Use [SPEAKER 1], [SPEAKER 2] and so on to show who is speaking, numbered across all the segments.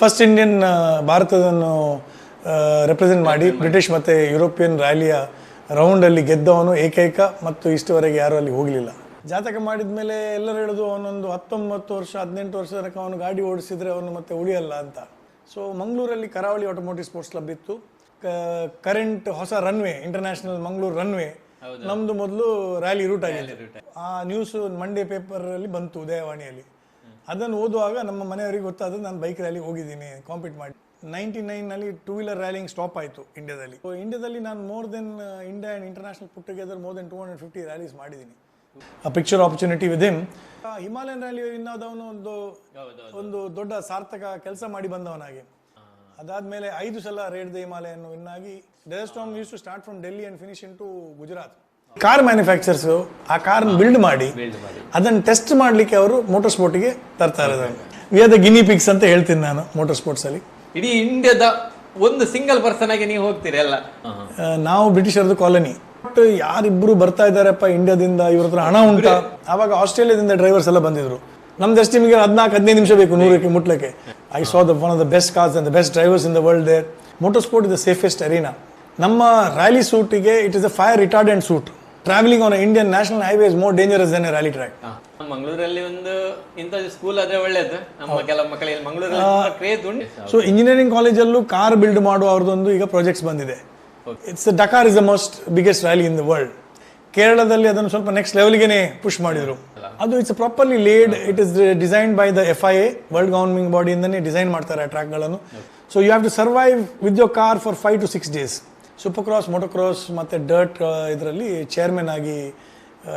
[SPEAKER 1] First Indian ಭಾರತವನ್ನು represent ಮಾಡಿ British ಮತ್ತು ಯುರೋಪಿಯನ್ ರ್ಯಾಲಿಯ ರೌಂಡಲ್ಲಿ ಗೆದ್ದವನು ಏಕೈಕ ಮತ್ತು ಇಷ್ಟವರೆಗೆ ಯಾರೂ ಅಲ್ಲಿ ಹೋಗಲಿಲ್ಲ. ಜಾತಕ ಮಾಡಿದ ಮೇಲೆ ಎಲ್ಲರೂ ಹೇಳೋದು ಅವನೊಂದು 19 ವರ್ಷ 18 ವರ್ಷ ತನಕ ಅವನು ಗಾಡಿ ಓಡಿಸಿದ್ರೆ ಅವನು ಮತ್ತೆ ಉಳಿಯಲ್ಲ ಅಂತ. ಸೊ ಮಂಗಳೂರಲ್ಲಿ ಕರಾವಳಿ ಆಟೋಮೋಟಿವ್ ಸ್ಪೋರ್ಟ್ಸ್ ಕ್ಲಬ್ ಇತ್ತು. ಕರೆಂಟ್ ಹೊಸ ರನ್ವೇ ಇಂಟರ್ನ್ಯಾಷನಲ್ ಮಂಗಳೂರು ರನ್ವೇ ನಮ್ದು ಮೊದಲು ರ್ಯಾಲಿ ರೂಟ್ ಆಗಿದೆ. ಆ ನ್ಯೂಸ್ ಮಂಡೇ ಪೇಪರಲ್ಲಿ ಬಂತು, ಉದಯವಾಣಿಯಲ್ಲಿ. ಅದನ್ನು ಓದುವಾಗ ನಮ್ಮ ಮನೆಯವರಿಗೆ ಗೊತ್ತಾದ್ರೆ ನಾನು ಬೈಕ್ ರ್ಯಾಲಿಗೆ ಹೋಗಿದ್ದೀನಿ ಕಾಂಪೀಟ್ ಮಾಡಿ. 99ನಲ್ಲಿ 2 ವೀಲರ್ ರ್ಯಾಲಿಂಗ್ ಸ್ಟಾಪ್ ಆಯಿತು ಇಂಡಿಯಾದಲ್ಲಿ. ಸೊ ಇಂಡಿಯಾದಲ್ಲಿ ನಾನು more than India and international put together more than 250 rallies ಮಾಡಿದ್ದೀನಿ. ಆ picture opportunity with him. Himalayan rally ಇನ್ನದವನು ಒಂದು ದೊಡ್ಡ ಸಾರ್ಥಕ ಕೆಲಸ ಮಾಡಿ ಬಂದವನಾಗಿ. ಅದಾದ್ಮೇಲೆ 5 ಸಲ ರೇಡ್ ದ ಹಿಮಾಲಯನ್ನು ವಿನ್ ಆಗಿ desert storm used to start from Delhi and finish in to Gujarat. Car manufacturers ಆ ಕಾರ್ ಬಿಲ್ಡ್ ಮಾಡಿ ಅದನ್ನು ಟೆಸ್ಟ್ ಮಾಡಲಿಕ್ಕೆ ಅವರು ಮೋಟರ್ ಸ್ಪೋರ್ಟ್ಗೆ ತರ್ತಾ ಇರೋದು. We are the guinea pigs ಅಂತ ಹೇಳ್ತೀನಿ ನಾನು ಮೋಟರ್ ಸ್ಪೋರ್ಟ್ಸ್ ಅಲ್ಲಿ.
[SPEAKER 2] ಇಡೀ ಇಂಡಿಯಾದ ಒಂದು ಸಿಂಗಲ್ ಪರ್ಸನ್ ಆಗಿ ನೀವು ಹೋಗ್ತೀರಿ ಎಲ್ಲ.
[SPEAKER 1] ನಾವು ಬ್ರಿಟಿಷರದ್ದು ಕಾಲನಿ. ಯಾರಿಬ್ರು ಬರ್ತಾ ಇದಾರಪ್ಪ ಇಂಡಿಯಾದಿಂದ, ಇವ್ರ ಹತ್ರ ಹಣ ಉಂಟಾ? ಆವಾಗ ಆಸ್ಟ್ರೇಲಿಯಾದಿಂದ ಡ್ರೈವರ್ಸ್ ಎಲ್ಲ ಬಂದಿದ್ರು. ನಮ್ದು ಎಷ್ಟು ನಿಮಗೆ 14-15 ನಿಮಿಷ ಬೇಕು 100ಕ್ಕೆ ಮುಟ್ಲಕ್ಕೆ. I saw the one of the best cars and the best drivers in the world there. Motor sport is the safest arena. ನಮ್ಮ ರ್ಯಾಲಿ ಸೂಟಿಗೆ it is a fire retardant suit. Travelling on Indian national highway is more dangerous than a rally track.
[SPEAKER 2] ಮಂಗಳೂರಲ್ಲಿ ಒಂದು ಇಂಥ school ಆದ್ರೆ ಒಳ್ಳೇದು. ನಮ್ಮ ಕೆಲ ಮಕ್ಕಳಿಗೆ ಮಂಗಳೂರಲ್ಲಿ ಕ್ರೇಜ್ ಉಂಟು.
[SPEAKER 1] ಸೊ ಇಂಜಿನಿಯರಿಂಗ್ ಕಾಲೇಜಲ್ಲೂ ಕಾರ್ ಬಿಲ್ಡ್ ಮಾಡುವ ಅವ್ರದ್ದೊಂದು ಈಗ ಪ್ರಾಜೆಕ್ಟ್ಸ್ ಬಂದಿದೆ. It's Dakar is the most biggest rally in the world. ಕೇರಳದಲ್ಲಿ ಅದನ್ನು ಸ್ವಲ್ಪ ನೆಕ್ಸ್ಟ್ ಲೆವೆಲ್ಗೆ ಪುಷ್ ಮಾಡಿದ್ರು. ಅದು it's properly laid. It is designed by the FIA, world governing ಬಾಡಿಯಿಂದನೇ ಡಿಸೈನ್ ಮಾಡ್ತಾರೆ ಆ ಟ್ರ್ಯಾಕ್ಗಳನ್ನು. So you have to survive with your car for 5 to 6 days. Super cross, Moto cross ಮತ್ತು ಡರ್ಟ್ ಇದರಲ್ಲಿ ಚೇರ್ಮನ್ ಆಗಿ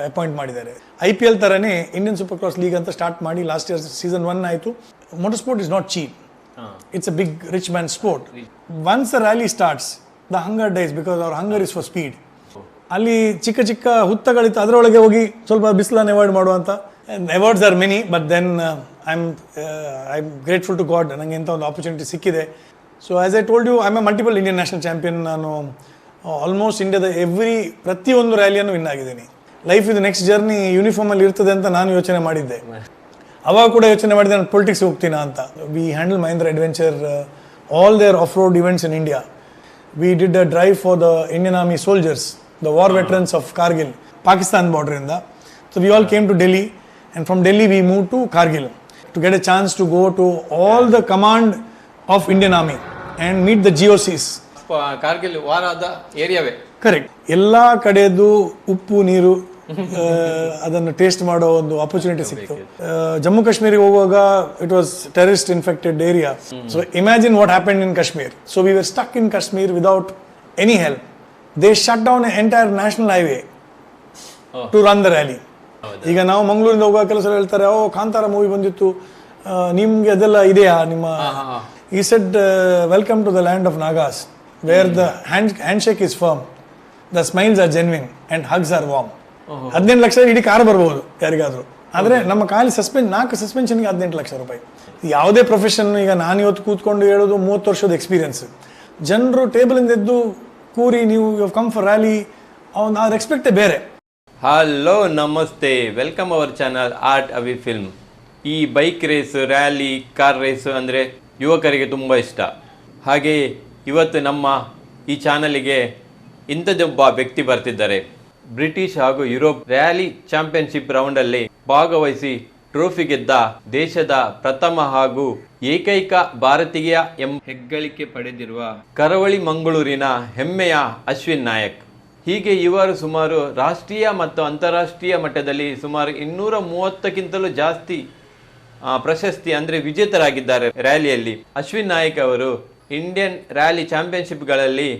[SPEAKER 1] ಅಪಾಯಿಂಟ್ ಮಾಡಿದ್ದಾರೆ. IPL ಥರನೇ Indian super cross league ಅಂತ ಸ್ಟಾರ್ಟ್ ಮಾಡಿ ಲಾಸ್ಟ್ ಇಯರ್ ಸೀಸನ್ 1 ಆಯಿತು. Motor sport is not cheap. It's a big rich man sport. Once the rally starts the hunger dies because our hunger is for speed. ಅಲ್ಲಿ ಚಿಕ್ಕ ಚಿಕ್ಕ ಹುತ್ತಗಳಿತ್ತು, ಅದರೊಳಗೆ ಹೋಗಿ ಸ್ವಲ್ಪ ಬಿಸಿಲನ್ನು ಅವಾಯ್ಡ್ ಮಾಡುವಂಥ. Awards are many, but then I am grateful to God ನನಗೆ ಇಂಥ ಒಂದು ಆಪರ್ಚುನಿಟಿ ಸಿಕ್ಕಿದೆ. So as I told you, I am a multiple Indian national champion. ನಾನು ಆಲ್ಮೋಸ್ಟ್ ಇಂಡಿಯಾದ ಪ್ರತಿಯೊಂದು ರ್ಯಾಲಿಯನ್ನು ವಿನ್ ಆಗಿದ್ದೀನಿ. ಲೈಫ್ ಇದು ನೆಕ್ಸ್ಟ್ ಜರ್ನಿ ಯೂನಿಫಾರ್ಮಲ್ಲಿ ಇರ್ತದೆ ಅಂತ ನಾನು ಯೋಚನೆ ಮಾಡಿದ್ದೆ. ಅವಾಗ ಕೂಡ ಯೋಚನೆ ಮಾಡಿದ್ದೆ ನಾನು ಪೊಲಿಟಿಕ್ಸ್ ಹೋಗ್ತೀನಾ ಅಂತ. We handle Mahindra adventure all their off road events in India. We did a drive for the Indian army soldiers, the war veterans of Kargil, Pakistan border in the. So we all came to Delhi, and from Delhi we moved to Kargil to get a chance to go to all the command of Indian Army and meet the GOCs.
[SPEAKER 2] Kargil ವಾರದ ಏರಿಯಾವೇ
[SPEAKER 1] correct. ಎಲ್ಲ ಕಡೆದು ಉಪ್ಪು ನೀರು ಅದನ್ನು taste ಮಾಡೋ ಒಂದು opportunity ಸಿಕ್ತು. ಜಮ್ಮು ಕಾಶ್ಮೀರಿಗೆ ಹೋಗುವಾಗ it was terrorist infected area. So imagine what happened in Kashmir. So we were stuck in Kashmir without any help. They shut down an entire national highway to run the rally. ಈಗ ನಾವು ಮಂಗಳೂರಿಂದ ಹೋಗುವ ಕೆಲಸ ಹೇಳ್ತಾರೆ, ಕಾಂತಾರ ಮೂವಿ ಬಂದಿತ್ತು, ನಿಮ್ಗೆ ಅದೆಲ್ಲ ಇದೆಯಾ ನಿಮ್ಮ? He said, welcome to the land of Nagas, where the handshake is firm, the smiles are genuine and hugs are warm. 18 lakh ಇಡೀ ಕಾರ್ ಬರ್ಬೋದು ಯಾರಿಗಾದ್ರು. ಆದರೆ ನಮ್ಮ ಖಾಲಿ 4 ಸಸ್ಪೆನ್ಷನ್ಗೆ 18 ಲಕ್ಷ ರೂಪಾಯಿ. ಯಾವುದೇ ಪ್ರೊಫೆಷನ್, ಈಗ ನಾನು ಇವತ್ತು ಕೂತ್ಕೊಂಡು ಹೇಳೋದು 30 ವರ್ಷದ ಎಕ್ಸ್ಪೀರಿಯನ್ಸ್. ಜನರು ಟೇಬಲಿಂದ ಎದ್ದು ಕೂರಿ ನೀವು ಕಮ್ ಫಾರ್ ರ್ಯಾಲಿ, ಆ ರೆಸ್ಪೆಕ್ಟೇ ಬೇರೆ.
[SPEAKER 2] Hello namaste, welcome our channel art Avi film. ಈ bike race, rally, car race ಅಂದರೆ ಯುವಕರಿಗೆ ತುಂಬ ಇಷ್ಟ. ಹಾಗೆ ಇವತ್ತು ನಮ್ಮ ಈ ಚಾನಲಿಗೆ ಇಂಥದ್ದೊಬ್ಬ ವ್ಯಕ್ತಿ ಬರ್ತಿದ್ದಾರೆ. ಬ್ರಿಟಿಷ್ ಹಾಗೂ ಯುರೋಪ್ ರ್ಯಾಲಿ ಚಾಂಪಿಯನ್ಶಿಪ್ ರೌಂಡಲ್ಲಿ ಭಾಗವಹಿಸಿ ಟ್ರೋಫಿ ಗೆದ್ದ ದೇಶದ ಪ್ರಥಮ ಹಾಗೂ ಏಕೈಕ ಭಾರತೀಯ ಹೆಗ್ಗಳಿಕೆ ಪಡೆದಿರುವ ಕರಾವಳಿ ಮಂಗಳೂರಿನ ಹೆಮ್ಮೆಯ ಅಶ್ವಿನ್ ನಾಯಕ್. ಹೀಗೆ ಇವರು ಸುಮಾರು ರಾಷ್ಟ್ರೀಯ ಮತ್ತು ಅಂತಾರಾಷ್ಟ್ರೀಯ ಮಟ್ಟದಲ್ಲಿ ಸುಮಾರು 230ಕ್ಕಿಂತಲೂ ಜಾಸ್ತಿ ಪ್ರಶಸ್ತಿ ಅಂದರೆ ವಿಜೇತರಾಗಿದ್ದಾರೆ ರ್ಯಾಲಿಯಲ್ಲಿ. ಅಶ್ವಿನ್ ನಾಯಕ್ ಅವರು ಇಂಡಿಯನ್ ರ್ಯಾಲಿ ಚಾಂಪಿಯನ್ಶಿಪ್ಗಳಲ್ಲಿ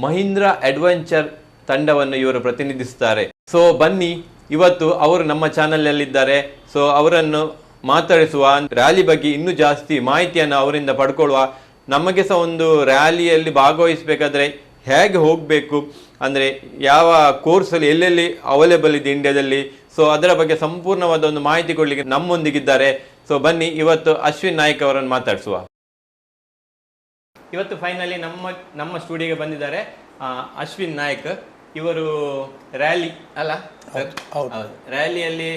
[SPEAKER 2] ಮಹೀಂದ್ರ ಅಡ್ವೆಂಚರ್ ತಂಡವನ್ನು ಇವರು ಪ್ರತಿನಿಧಿಸುತ್ತಾರೆ. ಸೊ ಬನ್ನಿ, ಇವತ್ತು ಅವರು ನಮ್ಮ ಚಾನಲ್ನಲ್ಲಿದ್ದಾರೆ. ಸೊ ಅವರನ್ನು ಮಾತಾಡಿಸುವ, ರ್ಯಾಲಿ ಬಗ್ಗೆ ಇನ್ನೂ ಜಾಸ್ತಿ ಮಾಹಿತಿಯನ್ನು ಅವರಿಂದ ಪಡ್ಕೊಳ್ಳುವ. ನಮಗೆ ಸಹ ಒಂದು ರ್ಯಾಲಿಯಲ್ಲಿ ಭಾಗವಹಿಸಬೇಕಾದ್ರೆ ಹೇಗೆ ಹೋಗಬೇಕು, ಅಂದರೆ ಯಾವ ಕೋರ್ಸಲ್ಲಿ ಎಲ್ಲೆಲ್ಲಿ ಅವೈಲೇಬಲ್ ಇದೆ ಇಂಡಿಯಾದಲ್ಲಿ, ಸೊ ಅದರ ಬಗ್ಗೆ ಸಂಪೂರ್ಣವಾದ ಒಂದು ಮಾಹಿತಿ ಕೊಡಲಿಕ್ಕೆ ನಮ್ಮೊಂದಿಗಿದ್ದಾರೆ. ಸೊ ಬನ್ನಿ, ಇವತ್ತು ಅಶ್ವಿನ್ ನಾಯ್ಕ್ ಅವರನ್ನು ಮಾತಾಡಿಸುವ. ಇವತ್ತು ಫೈನಲಿ ನಮ್ಮ ಸ್ಟುಡಿಯೋಗೆ ಬಂದಿದ್ದಾರೆ ಅಶ್ವಿನ್ ನಾಯ್ಕ್. ಇವರು ರ್ಯಾಲಿ ಅಲ್ಲ, ರ್ಯಾಲಿಯಲ್ಲಿ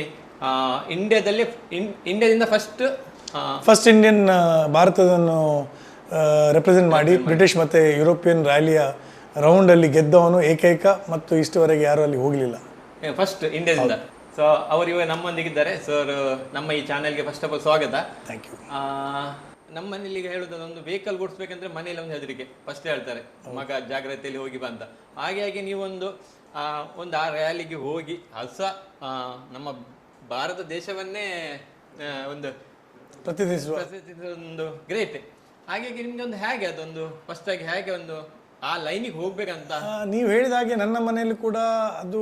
[SPEAKER 2] ಇಂಡಿಯಾದಿಂದ ಫಸ್ಟ್
[SPEAKER 1] ಫಸ್ಟ್ ಇಂಡಿಯನ್ ಭಾರತವನ್ನು ರೆಪ್ರೆಸೆಂಟ್ ಮಾಡಿ ಬ್ರಿಟಿಷ್ ಮತ್ತು ಯುರೋಪಿಯನ್ ರ್ಯಾಲಿಯ ರೌಂಡಲ್ಲಿ ಗೆದ್ದವನು ಏಕೈಕ ಮತ್ತು ಇಷ್ಟವರೆಗೆ ಯಾರೂ ಅಲ್ಲಿ ಹೋಗಲಿಲ್ಲ.
[SPEAKER 2] ಫಸ್ಟ್ ಇಂಡಿಯಾದಿಂದ. ಸೊ ಅವರು ಇವಾಗ ನಮ್ಮೊಂದಿಗಿದ್ದಾರೆ. ಸರ್, ನಮ್ಮ ಈ ಚಾನೆಲ್ಗೆ ಫಸ್ಟ್ ಆಫ್ ಆಲ್ ಸ್ವಾಗತ.
[SPEAKER 1] Thank you.
[SPEAKER 2] ನಮ್ಮ ಮನೇಲಿ ಈಗ ಹೇಳೋದು ಒಂದು ವೆಹಿಕಲ್ ಓಡಿಸ್ಬೇಕಂದ್ರೆ ಮನೇಲಿ ಒಂದು ಹೆದರಿಕೆ ಫಸ್ಟ್ ಹೇಳ್ತಾರೆ, ಮಗ ಜಾಗ್ರತೆಯಲ್ಲಿ ಹೋಗಿ ಬಂದ. ಹಾಗೆ ನೀವೊಂದು ಒಂದು ಆ ರ್ಯಾಲಿಗೆ ಹೋಗಿ ನಮ್ಮ ಭಾರತ ದೇಶವನ್ನೇ ಒಂದು
[SPEAKER 1] ಪ್ರತಿನಿಧಿಸುವ
[SPEAKER 2] ಒಂದು ಗ್ರೇಟ್. ಹಾಗಾಗಿ ನಿಮ್ಗೆ ಒಂದು ಹೇಗೆ ಅದೊಂದು ಫಸ್ಟ್ ಆಗಿ ಹೇಗೆ ಒಂದು ಆ ಲೈನಿಗೆ ಹೋಗ್ಬೇಕಂತ?
[SPEAKER 1] ನೀವು ಹೇಳಿದ ಹಾಗೆ ನನ್ನ ಮನೆಯಲ್ಲಿ ಕೂಡ ಅದು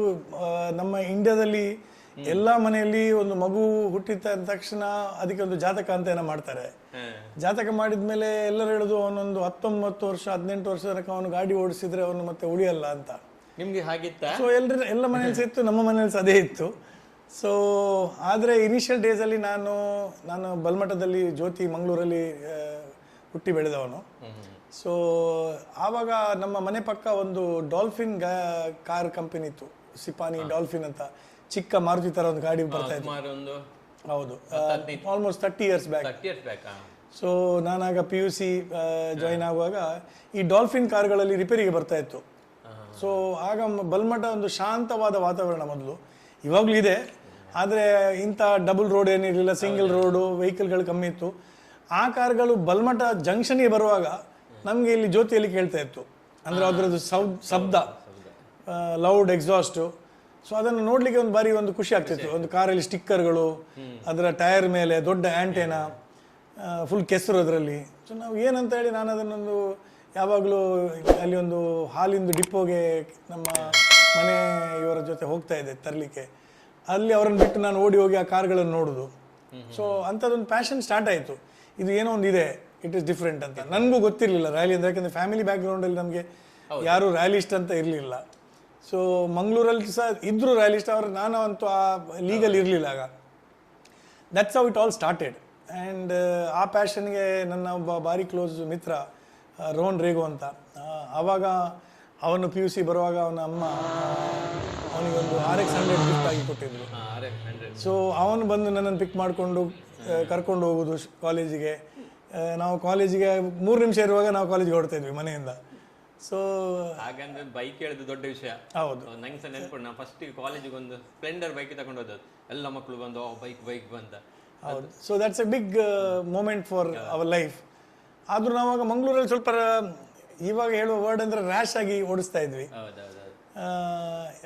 [SPEAKER 1] ನಮ್ಮ ಇಂಡಿಯಾದಲ್ಲಿ ಎಲ್ಲ ಮನೆಯಲ್ಲಿ ಒಂದು ಮಗು ಹುಟ್ಟಿದ ತಕ್ಷಣ ಅದಕ್ಕೆ ಒಂದು ಜಾತಕ ಅಂತ ಏನೋ ಮಾಡ್ತಾರೆ. ಜಾತಕ ಮಾಡಿದ್ಮೇಲೆ ಎಲ್ಲರೂ ಹೇಳೋದು ಅವನೊಂದು 19 ವರ್ಷ 18 ವರ್ಷ ತನಕ ಅವನು ಗಾಡಿ ಓಡಿಸಿದ್ರೆ ಅವನು ಮತ್ತೆ ಉಳಿಯಲ್ಲ ಅಂತ.
[SPEAKER 2] ನಿಮ್ಗೆ ಹಾಗಿತ್ತ?
[SPEAKER 1] ಸೊ ಎಲ್ಲ ಮನೇಲಿ ಇತ್ತು, ನಮ್ಮ ಮನೇಲಿ ಅದೇ ಇತ್ತು. ಸೊ ಆದರೆ ಇನಿಷಿಯಲ್ ಡೇಸಲ್ಲಿ ನಾನು ಬಲ್ಮಠದಲ್ಲಿ ಜ್ಯೋತಿ ಮಂಗಳೂರಲ್ಲಿ ಹುಟ್ಟಿ ಬೆಳೆದವನು. ಸೊ ಆವಾಗ ನಮ್ಮ ಮನೆ ಪಕ್ಕ ಒಂದು ಡಾಲ್ಫಿನ್ ಕಾರ್ ಕಂಪನಿ ಇತ್ತು, ಸಿಪಾನಿ ಡಾಲ್ಫಿನ್ ಅಂತ. ಚಿಕ್ಕ ಮಾರುತಿ ತರ ಒಂದು ಗಾಡಿ ಬರ್ತಾ ಇತ್ತು. ಹೌದು, ಆಲ್ಮೋಸ್ಟ್ 30 years ಬ್ಯಾಕ್. ಸೊ ನಾನಾಗ PUC ಜಾಯಿನ್ ಆಗುವಾಗ ಈ ಡಾಲ್ಫಿನ್ ಕಾರ್ಗಳಲ್ಲಿ ರಿಪೇರಿಗೆ ಬರ್ತಾ ಇತ್ತು. ಸೊ ಆಗ ಬಲ್ಮಠ ಒಂದು ಶಾಂತವಾದ ವಾತಾವರಣ ಮೊದಲು, ಇವಾಗಲೂ ಇದೆ, ಆದರೆ ಇಂಥ ಡಬಲ್ ರೋಡ್ ಏನಿರಲಿಲ್ಲ, ಸಿಂಗಲ್ ರೋಡು, ವೆಹಿಕಲ್ಗಳು ಕಮ್ಮಿ ಇತ್ತು. ಆ ಕಾರ್ಗಳು ಬಲ್ಮಠ ಜಂಕ್ಷನ್ಗೆ ಬರುವಾಗ ನಮಗೆ ಇಲ್ಲಿ ಜ್ಯೋತಿಯಲ್ಲಿ ಕೇಳ್ತಾ ಇತ್ತು. ಅಂದರೆ ಅದರದ್ದು ಶಬ್ದ, ಲೌಡ್ ಎಕ್ಸಾಸ್ಟು. ಸೊ ಅದನ್ನು ನೋಡಲಿಕ್ಕೆ ಒಂದು ಬಾರಿ ಒಂದು ಖುಷಿ ಆಗ್ತಿತ್ತು. ಒಂದು ಕಾರಲ್ಲಿ ಸ್ಟಿಕ್ಕರ್ಗಳು, ಅದರ ಟೈರ್ ಮೇಲೆ ದೊಡ್ಡ ಆ್ಯಂಟೇನಾ, ಫುಲ್ ಕೆಸರು ಅದರಲ್ಲಿ. ಸೊ ನಾವು ಏನಂತ ಹೇಳಿ ನಾನು ಅದನ್ನೊಂದು ಯಾವಾಗಲೂ ಅಲ್ಲಿ ಒಂದು ಹಾಲಿಂದು ಡಿಪೋಗೆ ನಮ್ಮ ಮನೆಯವರ ಜೊತೆ ಹೋಗ್ತಾ ಇದ್ದೆ ತರಲಿಕ್ಕೆ. ಅಲ್ಲಿ ಅವರನ್ನು ಬಿಟ್ಟು ನಾನು ಓಡಿ ಹೋಗಿ ಆ ಕಾರ್ಗಳನ್ನು ನೋಡೋದು. ಸೊ ಅಂಥದ್ದೊಂದು ಪ್ಯಾಷನ್ ಸ್ಟಾರ್ಟ್ ಆಯಿತು. ಇದು ಏನೋ ಒಂದು ಇದೆ, ಇಟ್ ಇಸ್ ಡಿಫ್ರೆಂಟ್ ಅಂತ. ನನಗೂ ಗೊತ್ತಿರಲಿಲ್ಲ ರ್ಯಾಲಿ ಅಂದರೆ, ಯಾಕಂದರೆ ಫ್ಯಾಮಿಲಿ ಬ್ಯಾಕ್ಗ್ರೌಂಡಲ್ಲಿ ನಮಗೆ ಯಾರು ರ್ಯಾಲಿಸ್ಟ್ ಅಂತ ಇರಲಿಲ್ಲ. ಸೊ ಮಂಗಳೂರಲ್ಲಿ ಸಹ ಇದ್ದರು ರ್ಯಾಲಿಸ್ಟ್, ನಾನು ಅಂತೂ ಆ ಲೀಗಲ್ ಇರಲಿಲ್ಲ ಆಗ. That's how it all started. And ಆ ಪ್ಯಾಷನ್ಗೆ ನನ್ನ ಒಬ್ಬ ಭಾರಿ ಕ್ಲೋಸ್ ಮಿತ್ರ ರೋಹನ್ ರೇಗು ಅಂತ. ಆವಾಗ ಅವನು PUC ಬರುವಾಗ ಅವನ ಅಮ್ಮ ಅವನಿಗೊಂದು RX 100 ಗಿಫ್ಟ್ ಆಗಿ ಕೊಟ್ಟಿದ್ರು. ಸೊ ಅವನು ಬಂದು ನನ್ನನ್ನು ಪಿಕ್ ಮಾಡಿಕೊಂಡು ಕರ್ಕೊಂಡು ಹೋಗೋದು ಕಾಲೇಜಿಗೆ. ನಾವು ಕಾಲೇಜಿಗೆ 3 ನಿಮಿಷ ಇರುವಾಗ ನಾವು ಕಾಲೇಜಿಗೆ ಹೊಡ್ತಾ ಇದ್ವಿ ಮನೆಯಿಂದ. ಸೊ
[SPEAKER 2] ಹಾಗಂದ್ರೆ ಬೈಕ್ ಹೇಳಿದ್ದು ದೊಡ್ಡ ವಿಷಯ. ಹೌದು, ನಂಗೆ ಸಹ ನೆನ್ಕೊಂಡು ನಾನು ಫಸ್ಟ್ ಕಾಲೇಜಿಗೆ ಒಂದು ಸ್ಪ್ಲೆಂಡರ್ ಬೈಕ್ ತಗೊಂಡು ಹೋದದ್ದು. ಎಲ್ಲ ಮಕ್ಕಳು ಬಂದು ಬೈಕ್ ಬಂದ.
[SPEAKER 1] ಹೌದು. So that's a big moment for our life. ಆದರೂ ನಾವಾಗ ಮಂಗಳೂರಲ್ಲಿ ಸ್ವಲ್ಪ ಇವಾಗ ಹೇಳುವ ವರ್ಡ್ ಅಂದರೆ ರ್ಯಾಶ್ ಆಗಿ ಓಡಿಸ್ತಾ ಇದ್ವಿ.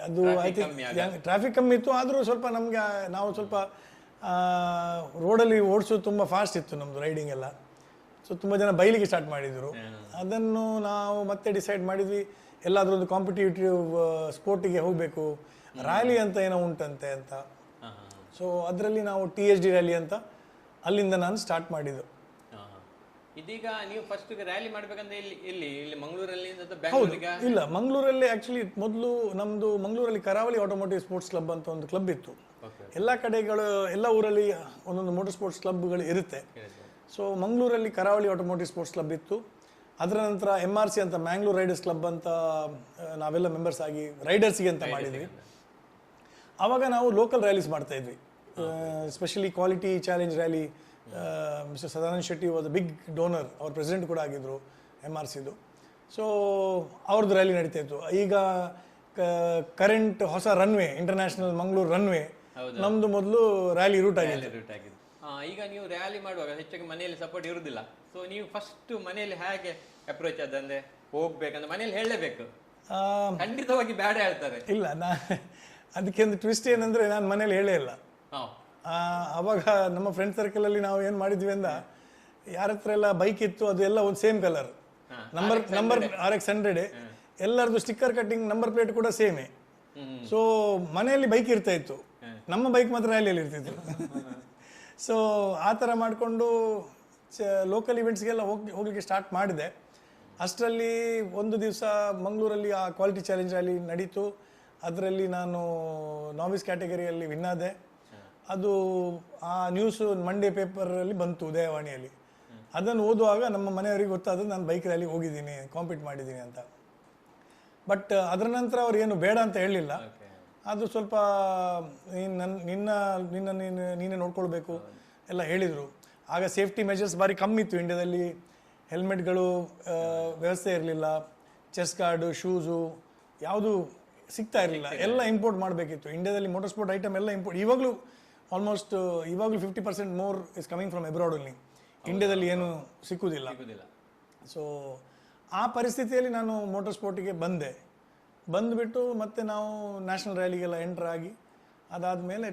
[SPEAKER 1] ಅದು ಟ್ರಾಫಿಕ್ ಕಮ್ಮಿ ಇತ್ತು, ಆದರೂ ಸ್ವಲ್ಪ ನಮಗೆ ನಾವು ಸ್ವಲ್ಪ ರೋಡಲ್ಲಿ ಓಡಿಸೋದು ತುಂಬ ಫಾಸ್ಟ್ ಇತ್ತು ನಮ್ಮದು ರೈಡಿಂಗ್ ಎಲ್ಲ. ಸೊ ತುಂಬ ಜನ ಬೈಲಿಗೆ ಸ್ಟಾರ್ಟ್ ಮಾಡಿದರು. ಅದನ್ನು ನಾವು ಮತ್ತೆ ಡಿಸೈಡ್ ಮಾಡಿದ್ವಿ, ಎಲ್ಲಾದರೂ ಒಂದು ಕಾಂಪಿಟೇಟಿವ್ ಸ್ಪೋರ್ಟಿಗೆ ಹೋಗಬೇಕು, ರ್ಯಾಲಿ ಅಂತ ಏನೋ ಉಂಟಂತೆ ಅಂತ. ಸೊ ಅದರಲ್ಲಿ ನಾವು THD ರ್ಯಾಲಿ ಅಂತ ಅಲ್ಲಿಂದ ನಾನು ಸ್ಟಾರ್ಟ್ ಮಾಡಿದ್ದು.
[SPEAKER 2] ಇದೀಗ ನೀವು ಫಸ್ಟ್ ರ್ಯಾಲಿ ಮಾಡ್ಬೇಕಂದ್ರೆ ಇಲ್ಲಿ ಮಂಗಳೂರಲ್ಲಿ
[SPEAKER 1] ಇಲ್ಲ, ಮಂಗಳೂರಲ್ಲಿ ಆ್ಯಕ್ಚುಲಿ ಮೊದಲು ನಮ್ಮದು ಮಂಗಳೂರಲ್ಲಿ ಕರಾವಳಿ ಆಟೋಮೋಟಿವ್ ಸ್ಪೋರ್ಟ್ಸ್ ಕ್ಲಬ್ ಅಂತ ಒಂದು ಕ್ಲಬ್ ಇತ್ತು. ಎಲ್ಲ ಕಡೆಗಳು, ಎಲ್ಲ ಊರಲ್ಲಿ ಒಂದೊಂದು ಮೋಟರ್ ಸ್ಪೋರ್ಟ್ಸ್ ಕ್ಲಬ್ಗಳು ಇರುತ್ತೆ. ಸೊ ಮಂಗಳೂರಲ್ಲಿ ಕರಾವಳಿ ಆಟೋಮೋಟಿವ್ ಸ್ಪೋರ್ಟ್ಸ್ ಕ್ಲಬ್ ಇತ್ತು. ಅದರ ನಂತರ MRC ಅಂತ ಮ್ಯಾಂಗ್ಳೂರ್ ರೈಡರ್ಸ್ ಕ್ಲಬ್ ಅಂತ ನಾವೆಲ್ಲ ಮೆಂಬರ್ಸ್ ಆಗಿ ರೈಡರ್ಸ್ಗೆ ಅಂತ ಮಾಡಿದ್ವಿ. ಆವಾಗ ನಾವು ಲೋಕಲ್ ರ್ಯಾಲೀಸ್ ಮಾಡ್ತಾ ಇದ್ವಿ, especially quality challenge rally. Mister Sadananda Shetty was a big donor, ಅವ್ರ ಪ್ರೆಸಿಡೆಂಟ್ ಕೂಡ ಆಗಿದ್ರು MRCದು. ಸೊ ಅವ್ರದ್ದು ರ್ಯಾಲಿ ನಡೀತಾ ಇತ್ತು. ಈಗ ಕರೆಂಟ್ ಹೊಸ ರನ್ವೇ, ಇಂಟರ್ನ್ಯಾಷನಲ್ ಮಂಗಳೂರು ರನ್ವೇ, ನಮ್ಮದು ಮೊದಲು ರ್ಯಾಲಿ ರೂಟ್ ಆಗಿದೆ.
[SPEAKER 2] ಈಗ ನೀವು ರ್ಯಾಲಿ ಮಾಡುವಾಗ ಹೆಚ್ಚಾಗಿ ಮನೆಯಲ್ಲಿ ಸಪೋರ್ಟ್ ಇರುವುದಿಲ್ಲ. ಸೊ ನೀವು ಫಸ್ಟ್ ಮನೆಯಲ್ಲಿ ಹೇಗೆ ಅಪ್ರೋಚ್ ಅದಂದ್ರೆ ಹೋಗ್ಬೇಕಂದ್ರೆ ಮನೇಲಿ ಹೇಳಲೇಬೇಕು, ಖಂಡಿತವಾಗಿ ಬೇಡ ಹೇಳ್ತಾರೆ.
[SPEAKER 1] ಇಲ್ಲ, ಅದಕ್ಕೆ ಒಂದು ಟ್ವಿಸ್ಟ್ ಏನಂದ್ರೆ ನಾನು ಮನೇಲಿ ಹೇಳೇ ಇಲ್ಲ. ಅವಾಗ ನಮ್ಮ ಫ್ರೆಂಡ್ ಸರ್ಕಲಲ್ಲಿ ನಾವು ಏನು ಮಾಡಿದ್ವಿ ಅಂದ, ಯಾರ ಹತ್ರ ಎಲ್ಲ ಬೈಕ್ ಇತ್ತು ಅದು ಎಲ್ಲ ಒಂದು ಸೇಮ್ ಕಲರ್, ನಂಬರ್ RX 100, ಎಲ್ಲರದು ಸ್ಟಿಕ್ಕರ್ ಕಟ್ಟಿಂಗ್, ನಂಬರ್ ಪ್ಲೇಟ್ ಕೂಡ ಸೇಮೇ. ಸೊ ಮನೆಯಲ್ಲಿ ಬೈಕ್ ಇರ್ತಾ ಇತ್ತು, ನಮ್ಮ ಬೈಕ್ ಮಾತ್ರ ರ್ಯಾಲಿಯಲ್ಲಿ ಇರ್ತಿತ್ತು. ಸೊ ಆ ಥರ ಮಾಡಿಕೊಂಡು ಲೋಕಲ್ ಇವೆಂಟ್ಸ್ಗೆಲ್ಲ ಹೋಗ್ಲಿಕ್ಕೆ ಸ್ಟಾರ್ಟ್ ಮಾಡಿದೆ. ಅಷ್ಟರಲ್ಲಿ ಒಂದು ದಿವಸ ಮಂಗಳೂರಲ್ಲಿ ಆ ಕ್ವಾಲಿಟಿ ಚಾಲೆಂಜ್ ರ್ಯಾಲಿ ನಡೀತು. ಅದರಲ್ಲಿ ನಾನು ನಾವಿಸ್ ಕ್ಯಾಟಗರಿಯಲ್ಲಿ ವಿನ್ ಆದೆ. ಅದು ಆ ನ್ಯೂಸು ಮಂಡೇ ಪೇಪರಲ್ಲಿ ಬಂತು, ಉದಯವಾಣಿಯಲ್ಲಿ. ಅದನ್ನು ಓದುವಾಗ ನಮ್ಮ ಮನೆಯವರಿಗೆ ಗೊತ್ತಾದ್ರೆ ನಾನು ಬೈಕ್ ರ್ಯಾಲಿ ಹೋಗಿದ್ದೀನಿ, ಕಾಂಪೀಟ್ ಮಾಡಿದ್ದೀನಿ ಅಂತ. ಬಟ್ ಅದರ ನಂತರ ಅವ್ರು ಏನು ಬೇಡ ಅಂತ ಹೇಳಲಿಲ್ಲ. ಅದು ಸ್ವಲ್ಪ ನೀನೇ ನೋಡ್ಕೊಳ್ಬೇಕು ಎಲ್ಲ ಹೇಳಿದರು. ಆಗ ಸೇಫ್ಟಿ ಮೆಜರ್ಸ್ ಭಾರಿ ಕಮ್ಮಿ ಇತ್ತು ಇಂಡಿಯಾದಲ್ಲಿ. ಹೆಲ್ಮೆಟ್ಗಳು ವ್ಯವಸ್ಥೆ ಇರಲಿಲ್ಲ, ಚೆಸ್ಟ್ ಗಾರ್ಡು, ಶೂಸು ಯಾವುದು ಸಿಗ್ತಾ ಇರಲಿಲ್ಲ, ಎಲ್ಲ ಇಂಪೋರ್ಟ್ ಮಾಡಬೇಕಿತ್ತು. ಇಂಡಿಯಾದಲ್ಲಿ ಮೋಟರ್ ಸ್ಪೋರ್ಟ್ ಐಟಮ್ ಎಲ್ಲ ಇಂಪೋರ್ಟ್. ಇವಾಗಲೂ almost 50% more is coming from abroad only. ಇಂಡಿಯಾದಲ್ಲಿ ಏನು ಸಿಕ್ಕುವುದಿಲ್ಲ. ಸೊ ಆ ಪರಿಸ್ಥಿತಿಯಲ್ಲಿ ನಾನು ಮೋಟರ್ ಸ್ಪೋರ್ಟಿಗೆ ಬಂದುಬಿಟ್ಟು ಮತ್ತೆ ನಾವು ನ್ಯಾಷನಲ್ ರ್ಯಾಲಿಗೆಲ್ಲ ಎಂಟರ್ ಆಗಿ, ಅದಾದಮೇಲೆ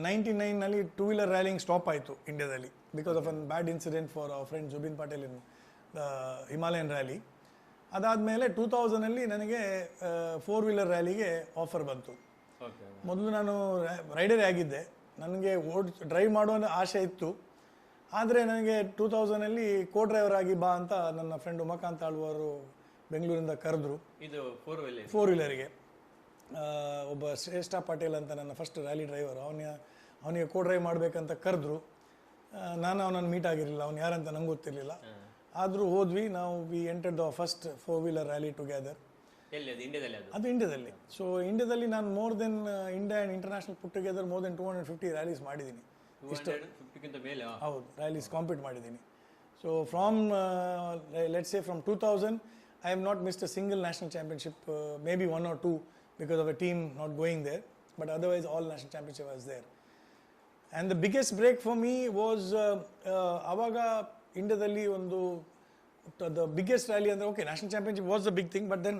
[SPEAKER 1] 99ನಲ್ಲಿ 2 ವೀಲರ್ ರ್ಯಾಲಿಂಗ್ ಸ್ಟಾಪ್ ಆಯಿತು ಇಂಡಿಯಾದಲ್ಲಿ because of an bad incident for our friend Zubin Patil in the Himalayan rally. ಅದಾದಮೇಲೆ 2000ನಲ್ಲಿ ನನಗೆ 4 ವೀಲರ್ ರ್ಯಾಲಿಗೆ ಆಫರ್ ಬಂತು. ಮೊದಲು ನಾನು ರೈಡರೇ ಆಗಿದ್ದೆ, ನನಗೆ ಡ್ರೈವ್ ಮಾಡುವ ಆಸೆ ಇತ್ತು. ಆದರೆ ನನಗೆ 2000ನಲ್ಲಿ ಕೋ ಡ್ರೈವರ್ ಆಗಿ ಬಾ ಅಂತ ನನ್ನ ಫ್ರೆಂಡ್ ಉಮಾಕಾಂತ್ ಆಳ್ವರು ಬೆಂಗಳೂರಿಂದ ಕರೆದ್ರು.
[SPEAKER 2] ಇದು
[SPEAKER 1] 4 ವೀಲರಿಗೆ. ಒಬ್ಬ ಶ್ರೇಷ್ಠ ಪಾಟೀಲ್ ಅಂತ ನನ್ನ ಫಸ್ಟ್ ರ್ಯಾಲಿ ಡ್ರೈವರ್, ಅವನಿಗೆ ಕೋ ಡ್ರೈವ್ ಮಾಡಬೇಕಂತ ಕರೆದ್ರು. ನಾನು ಅವನನ್ನು ಮೀಟ್ ಆಗಿರಲಿಲ್ಲ, ಅವ್ನು ಯಾರಂತ ನಂಗೆ ಗೊತ್ತಿರಲಿಲ್ಲ. ಆದರೂ ಹೋದ್ವಿ ನಾವು. We entered the first 4 wheeler rally together. ಅದು ಇಂಡಿಯಾದಲ್ಲಿ. ಸೊ ಇಂಡಿಯಾದಲ್ಲಿ ನಾನು more than India and international put together more than 250 rallies ಮಾಡಿದ್ದೀನಿ. ಹೌದು, ರ್ಯಾಲೀಸ್ ಕಾಂಪೀಟ್ ಮಾಡಿದ್ದೀನಿ. So from let's say from 2000 I have not missed a single national championship, maybe 1 or 2 because of a team not going there, but otherwise all national championship was there. And the biggest break for me was avaga Indiadalli ondu the biggest rally andre okay, national championship was the big thing, but then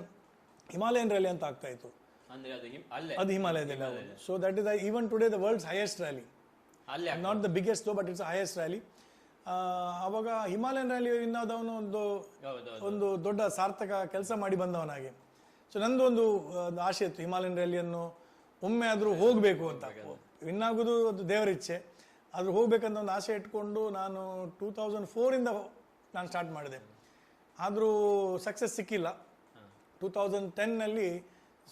[SPEAKER 1] Himalayan rally anta aagta ittu
[SPEAKER 2] andre adu
[SPEAKER 1] Himalayadalli. So that is even today the world's highest rally. Not the biggest though, but it's the highest rally. ಆವಾಗ Himalayan rally ಇನ್ನಾದವನು ಒಂದು ದೊಡ್ಡ ಸಾರ್ಥಕ ಕೆಲಸ ಮಾಡಿ ಬಂದವನಾಗಿ. So ನಂದು ಒಂದು ಆಸೆ ಇತ್ತು, ಹಿಮಾಲಯನ್ ರ್ಯಾಲಿಯನ್ನು ಒಮ್ಮೆ ಆದರೂ ಹೋಗಬೇಕು ಅಂತ. ವಿನ್ ಆಗೋದು ಅದು ದೇವರ ಇಚ್ಛೆ, ಆದರೂ ಹೋಗ್ಬೇಕಂತ ಒಂದು ಆಸೆ ಇಟ್ಕೊಂಡು ನಾನು 2004ಇಂದ ನಾನು ಸ್ಟಾರ್ಟ್ ಮಾಡಿದೆ. ಆದರೂ ಸಕ್ಸಸ್ ಸಿಕ್ಕಿಲ್ಲ. 2010ನಲ್ಲಿ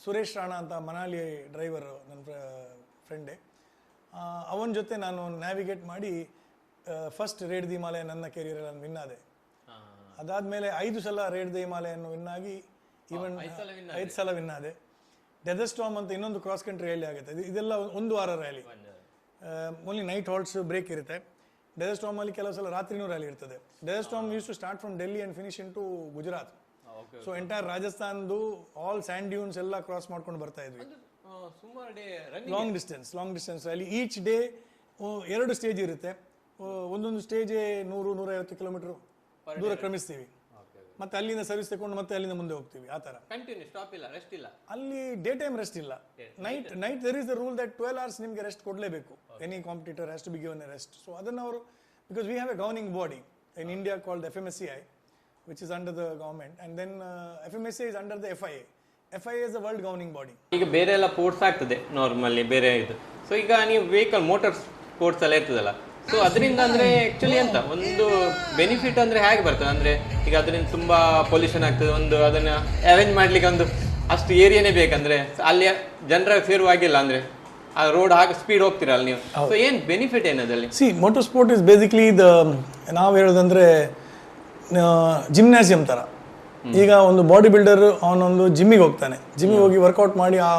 [SPEAKER 1] ಸುರೇಶ್ ರಾಣಾ ಅಂತ ಮನಾಲಿ ಡ್ರೈವರ್ ನನ್ನ ಫ್ರೆಂಡೇ, ಅವನ ಜೊತೆ ನಾನು ನ್ಯಾವಿಗೇಟ್ ಮಾಡಿ ಫಸ್ಟ್ ರೇಡ್ ದಿ ಹಿಮಾಲಯ ನನ್ನ ಕೆರಿಯರಲ್ಲಿ ನಾನು ವಿನ್ ಆದೆ. ಅದಾದಮೇಲೆ 5 ಸಲ ರೇಡ್ ದಿ ಹಿಮಾಲಯನ್ನು ವಿನ್ ಆಗಿ ಈವನ್ 5 ಸಲ ವಿನ್ ಆದೆ. ಡೆಸರ್ಟ್ ಸ್ಟಾರ್ಮ್ ಅಂತ ಇನ್ನೊಂದು ಕ್ರಾಸ್ ಕಂಟ್ರಿ ರ್ಯಾಲಿ ಆಗುತ್ತೆ. ಇದೆಲ್ಲ 1 ವಾರ rally, only night halts break ಇರುತ್ತೆ. ಡೆಸರ್ಟ್ ಸ್ಟಾರ್ಮಲ್ಲಿ ಕೆಲವು ಸಲ ರಾತ್ರಿನೂ ರ್ಯಾಲಿ ಇರ್ತದೆ. Desert storm used to start from Delhi and finish in to Gujarat. So entire ರಾಜಸ್ಥಾನ್ದು ಆಲ್ ಸ್ಯಾಂಡ್ ಡ್ಯೂನ್ಸ್ ಎಲ್ಲ ಕ್ರಾಸ್ ಮಾಡ್ಕೊಂಡು ಬರ್ತಾ ಇದ್ವಿ. Long distance rally. Each day 2 stage ಇರುತ್ತೆ. ಒಂದೊಂದು ಸ್ಟೇಜೇ 100-150 ಕಿಲೋಮೀಟರ್ ದೂರ ಕ್ರಮಿಸ್ತೀವಿ. ಮತ್ತೆ ಅಲ್ಲಿಂದ ಸರ್ವಿಸ್ ತಗೊಂಡು ಮತ್ತೆ ಅಲ್ಲಿಂದ ಮುಂದೆ ಹೋಗ್ತೀವಿ. ಆ ತರ ಅಲ್ಲಿ ಡೇ ಟೈಮ್ ರೆಸ್ಟ್ ಇಲ್ಲ. Night there is the rule that 12 hours ನಿಮಗೆ ರೆಸ್ಟ್ ಕೊಡಲೇಬೇಕು. Any competitor has to be given a rest. So ಅದನ್ನು ಅವರು, because we have a governing body in India called FMSCI, which is under the government, and then FMSCI is under the FIA. FIA is the world governing body.
[SPEAKER 2] ಈಗ ಬೇರೆ ಎಲ್ಲ sports ಆಗ್ತದೆ normally ಬೇರೆ ಇದು. So ಈಗ ನೀವು vehicle motor sports ಎಲ್ಲ ಇರ್ತದಲ್ಲ, ಸೊ ಅದರಿಂದ ಅಂದ್ರೆ ಆಕ್ಚುಲಿ ಅಂತ ಒಂದು ಬೆನಿಫಿಟ್ ಅಂದ್ರೆ ಹೇಗೆ ಬರ್ತದೆ ಅಂದ್ರೆ, ಈಗ ಅದರಿಂದ ತುಂಬಾ ಪೊಲ್ಯೂಷನ್ ಆಗ್ತದೆ. ಒಂದು ಅದನ್ನ ಅರೇಂಜ್ ಮಾಡ್ಲಿಕ್ಕೆ ಒಂದು ಅಷ್ಟು ಏರಿಯಾನೇ ಬೇಕಂದ್ರೆ ಅಲ್ಲಿ ಜನರ ಸೇರುವಾಗಿಲ್ಲ ಅಂದ್ರೆ ಆ ರೋಡ್ ಹಾಗೆ ಸ್ಪೀಡ್ ಹೋಗ್ತೀರಲ್ಲ ನೀವು. ಸೊ ಏನ್ ಬೆನಿಫಿಟ್ ಏನದಲ್ಲಿ?
[SPEAKER 1] See motor sport is basically ನಾವು ಹೇಳೋದಂದ್ರೆ ಜಿಮ್ನಾಸಿಯಂ ತರ. ಈಗ ಒಂದು ಬಾಡಿ ಬಿಲ್ಡರ್ ಅವನೊಂದು ಜಿಮ್ಮಿಗೆ ಹೋಗ್ತಾನೆ, ಜಿಮ್ಮಿಗೆ ಹೋಗಿ ವರ್ಕೌಟ್ ಮಾಡಿ ಆ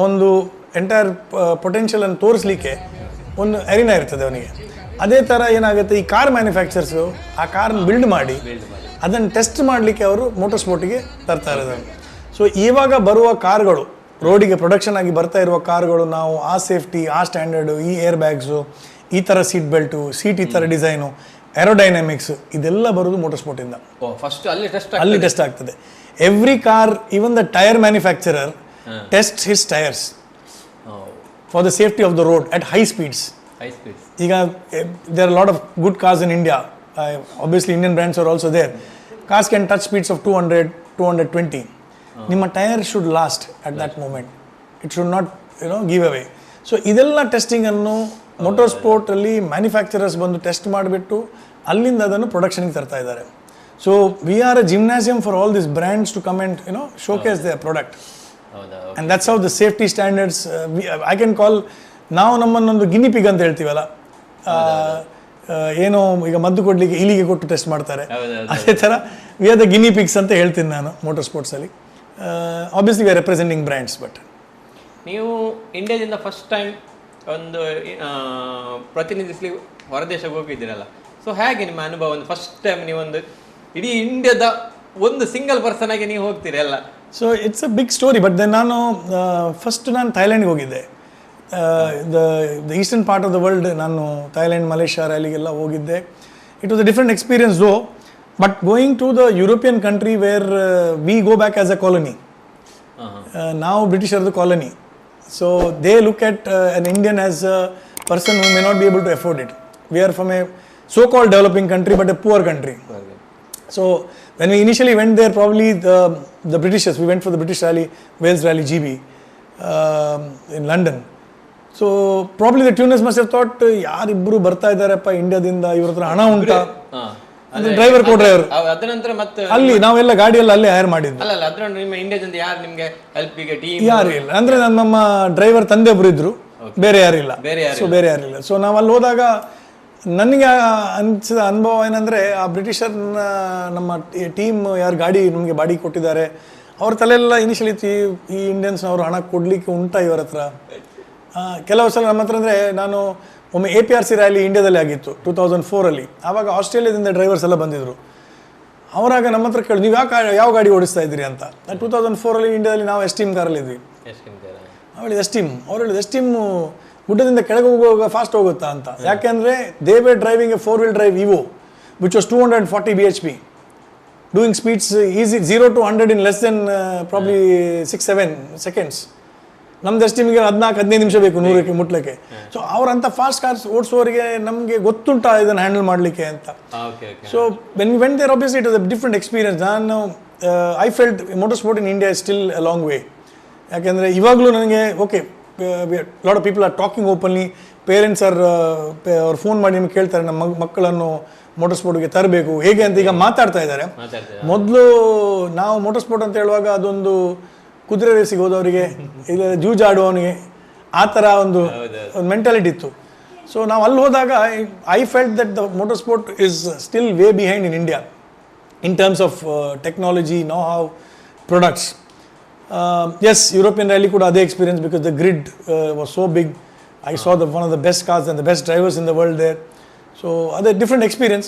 [SPEAKER 1] ಒಂದು ಎಂಟೈರ್ ಪೊಟೆನ್ಷಿಯಲ್ ಅನ್ನು ತೋರಿಸ್ಲಿಕ್ಕೆ ಒಂದು ಅರಿನಾ ಇರ್ತದೆ ಅವನಿಗೆ. ಅದೇ ಥರ ಏನಾಗುತ್ತೆ, ಈ ಕಾರ್ ಮ್ಯಾನುಫ್ಯಾಕ್ಚರ್ಸು ಆ ಕಾರ್ನ ಬಿಲ್ಡ್ ಮಾಡಿ ಅದನ್ನು ಟೆಸ್ಟ್ ಮಾಡಲಿಕ್ಕೆ ಅವರು ಮೋಟರ್ ಸ್ಪೋರ್ಟಿಗೆ ತರ್ತಾ ಇರೋದು. ಸೊ ಇವಾಗ ಬರುವ ಕಾರ್ಗಳು, ರೋಡಿಗೆ ಪ್ರೊಡಕ್ಷನ್ ಆಗಿ ಬರ್ತಾ ಇರುವ ಕಾರ್ಗಳು, ನಾವು ಆ ಸೇಫ್ಟಿ, ಆ ಸ್ಟ್ಯಾಂಡರ್ಡು, ಈ ಏರ್ ಬ್ಯಾಗ್ಸು, ಈ ಥರ ಸೀಟ್ ಬೆಲ್ಟು, ಸೀಟ್ ಈ ಥರ ಡಿಸೈನು, ಏರೋಡೈನಾಮಿಕ್ಸ್, ಇದೆಲ್ಲ ಬರೋದು ಮೋಟರ್ ಸ್ಪೋರ್ಟಿಂದ.
[SPEAKER 2] ಫಸ್ಟ್ ಅಲ್ಲಿ
[SPEAKER 1] ಟೆಸ್ಟ್ ಆಗ್ತದೆ. Every car, even the tyre manufacturer test his tyres for the safety of the road at high speeds. ಈಗ there are a lot of good cars in India. Obviously Indian brands are also there. Cars can touch speeds of 200-220. ನಿಮ್ಮ tyre should last at that moment. It should not give away. So ಇದೆಲ್ಲ testing ಅನ್ನು motor sport ಅಲ್ಲಿ manufacturers ಬಂದು test ಮಾಡಿಬಿಟ್ಟು ಅಲ್ಲಿಂದ ಅದನ್ನು ಪ್ರೊಡಕ್ಷನ್ಗೆ ತರ್ತಾ ಇದ್ದಾರೆ. So we are a gymnasium for all this brands to come and showcase their product. And that's how the safety standards I can call. ನಾವು ನಮ್ಮನ್ನೊಂದು ಗಿನಿಪಿಗ್ ಅಂತ ಹೇಳ್ತೀವಲ್ಲ, ಏನೋ ಈಗ ಮದ್ದು ಕೊಡ್ಲಿಕ್ಕೆ ಇಲಿಗೆ ಕೊಟ್ಟು ಟೆಸ್ಟ್ ಮಾಡ್ತಾರೆ, ಅದೇ ಥರ ವಿ ಆರ್ ದ ಗಿನಿಪಿಗ್ಸ್ ಅಂತ ಹೇಳ್ತೀನಿ ನಾನು ಮೋಟರ್ ಸ್ಪೋರ್ಟ್ಸಲ್ಲಿ. Obviously we are representing brands. But
[SPEAKER 2] ನೀವು ಇಂಡಿಯಾದಿಂದ ಫಸ್ಟ್ ಟೈಮ್ ಒಂದು ಪ್ರತಿನಿಧಿಸ್ಲಿಕ್ಕೆ ಹೊರದೇಶಕ್ಕೆ ಹೋಗಿದ್ದೀರಲ್ಲ, ಸೊ ಹೇಗೆ ನಿಮ್ಮ ಅನುಭವ? ಒಂದು ಫಸ್ಟ್ ಟೈಮ್ ನೀವೊಂದು ಇಡೀ ಇಂಡಿಯಾದ ಒಂದು ಸಿಂಗಲ್ ಪರ್ಸನ್ ಆಗಿ ನೀವು ಹೋಗ್ತೀರಿ ಎಲ್ಲ.
[SPEAKER 1] So it's a big story. But then ನಾನು ಫಸ್ಟ್ ಥೈಲ್ಯಾಂಡ್ಗೆ ಹೋಗಿದ್ದೆ. The eastern part of the world ನಾನು ಥೈಲ್ಯಾಂಡ್, ಮಲೇಷ್ಯಾ ರ್ಯಾಲಿಗೆಲ್ಲ ಹೋಗಿದ್ದೆ. It was a different experience though. But going to the European country where we go back as a colony. ನಾವು ಬ್ರಿಟಿಷರ್ದು colony. So they look at an Indian as a person who may not be able to afford it. We are from a so called developing country but a poor country. So when we initially went there, probably the Britishers, we went for the British rally, Wales rally GB in London. So probably the tuners must have thought ಯಾರಿಬ್ಬರು ಬರ್ತಾ ಇದ್ದಾರಪ್ಪ ಇಂಡಿಯಾದಿಂದ, ಇವ್ರ ಹತ್ರ ಹಣ ಉಂಟಾ, ಅಂದ್ರೆ driver co-driver.
[SPEAKER 2] ಅದರ ನಂತರ ಮತ್ತೆ
[SPEAKER 1] ಅಲ್ಲಿ ನಾವೆಲ್ಲ ಗಾಡಿಯೆಲ್ಲ ಅಲ್ಲೇ ಹೈರ್ ಮಾಡಿದ್ವಿ.
[SPEAKER 2] ಅಲ್ಲ ಅದರ ನಿಮ್ಮ ಇಂಡಿಯಾದಿಂದ ಯಾರು ನಿಮಗೆ ಹೆಲ್ಪಿಗೆ ಟೀಮ್
[SPEAKER 1] ಯಾರು ಇಲ್ಲ. ಅಂದ್ರೆ ನಮ್ಮ ಡ್ರೈವರ್ ತಂದೆ ಒಬ್ರು ಇದ್ರು, ಬೇರೆ ಯಾರಿಲ್ಲ. ಸೊ ಬೇರೆ ಯಾರಿಲ್ಲ. ಸೊ ನಾವು ಅಲ್ಲಿ ಹೋದಾಗ ನನಗೆ ಅನಿಸಿದ ಅನುಭವ ಏನಂದರೆ, ಆ ಬ್ರಿಟಿಷರ್ನ ನಮ್ಮ ಟೀಮ್ ಯಾರು ಗಾಡಿ ನಮಗೆ ಬಾಡಿ ಕೊಟ್ಟಿದ್ದಾರೆ ಅವ್ರ ತಲೆಯೆಲ್ಲ ಇನಿಷಿಯಲಿ ಈ ಇಂಡಿಯನ್ಸ್ನವರು ಹಣ ಕೊಡಲಿಕ್ಕೆ ಉಂಟಾ ಇವರ ಹತ್ರ. ಕೆಲವು ಸಲ ನಮ್ಮ ಹತ್ರ ಅಂದರೆ, ನಾನು ಒಮ್ಮೆ APRC ರ್ಯಾಲಿ ಇಂಡಿಯಾದಲ್ಲಿ ಆಗಿತ್ತು 2004. ಆವಾಗ ಆಸ್ಟ್ರೇಲಿಯಾದಿಂದ ಡ್ರೈವರ್ಸ್ ಎಲ್ಲ ಬಂದಿದ್ದರು. ಅವರಾಗ ನಮ್ಮ ಹತ್ರ ಕೇಳಿ, ನೀವು ಯಾವ ಗಾಡಿ ಓಡಿಸ್ತಾ ಇದ್ದೀರಿ ಅಂತ. 2004 ಇಂಡಿಯಾದಲ್ಲಿ ನಾವು ಎಸ್ಟೀಮ್ ಕಾರಲ್ಲಿ ಇದ್ವಿ. ನಾವು ಹೇಳಿದ ಎಸ್ಟೀಮ್. ಅವ್ರು ಹೇಳಿದ ಎಸ್ಟೀಮು ಗುಡ್ಡದಿಂದ ಕೆಳಗೆ ಹೋಗುವಾಗ ಫಾಸ್ಟ್ ಹೋಗುತ್ತಾ ಅಂತ. ಯಾಕೆಂದರೆ they were driving A 4-wheel drive Evo which was 240 bhp, doing speeds easy 0 to 100 in less than probably 6-7 seconds. ನಮ್ದು ಎಸ್ಟಿಮಿಗೆ 14-15 ನಿಮಿಷ ಬೇಕು 100ಕ್ಕೆ ಮುಟ್ಲಿಕ್ಕೆ. ಸೊ ಅವರಂಥ ಫಾಸ್ಟ್ ಕಾರ್ಸ್ ಓಡಿಸೋರಿಗೆ ನಮಗೆ ಗೊತ್ತುಂಟಾ ಇದನ್ನು ಹ್ಯಾಂಡಲ್ ಮಾಡಲಿಕ್ಕೆ ಅಂತ. So when we went there, obviously it was a different experience. ನಾನು I felt motor sport in India is still a long way. ಯಾಕೆಂದರೆ ಇವಾಗಲೂ ನನಗೆ okay, lot of people are talking openly. Parents ಅವ್ರು phone ಮಾಡಿ ನಿಮ್ಗೆ ಕೇಳ್ತಾರೆ, ನಮ್ಮ ಮಕ್ಕಳನ್ನು ಮೋಟರ್ ಸ್ಪೋರ್ಟ್ಗೆ ತರಬೇಕು ಹೇಗೆ ಅಂತ ಈಗ ಮಾತಾಡ್ತಾ ಇದ್ದಾರೆ. ಮೊದಲು ನಾವು ಮೋಟರ್ ಸ್ಪೋರ್ಟ್ ಅಂತ ಹೇಳುವಾಗ ಅದೊಂದು ಕುದುರೆ ರೇಸಿಗೆ ಹೋದವರಿಗೆ, ಇಲ್ಲ ಜೂಜಾಡುವವನಿಗೆ ಆ ಥರ ಒಂದು ಮೆಂಟಾಲಿಟಿ ಇತ್ತು. ಸೊ ನಾವು ಅಲ್ಲಿ ಹೋದಾಗ I felt that the motor sport is still way behind in India in terms of technology, know how, products. Yes, European rally could have the experience because the grid was so big. I saw one of the best cars and the best drivers in the world there. So other different experience.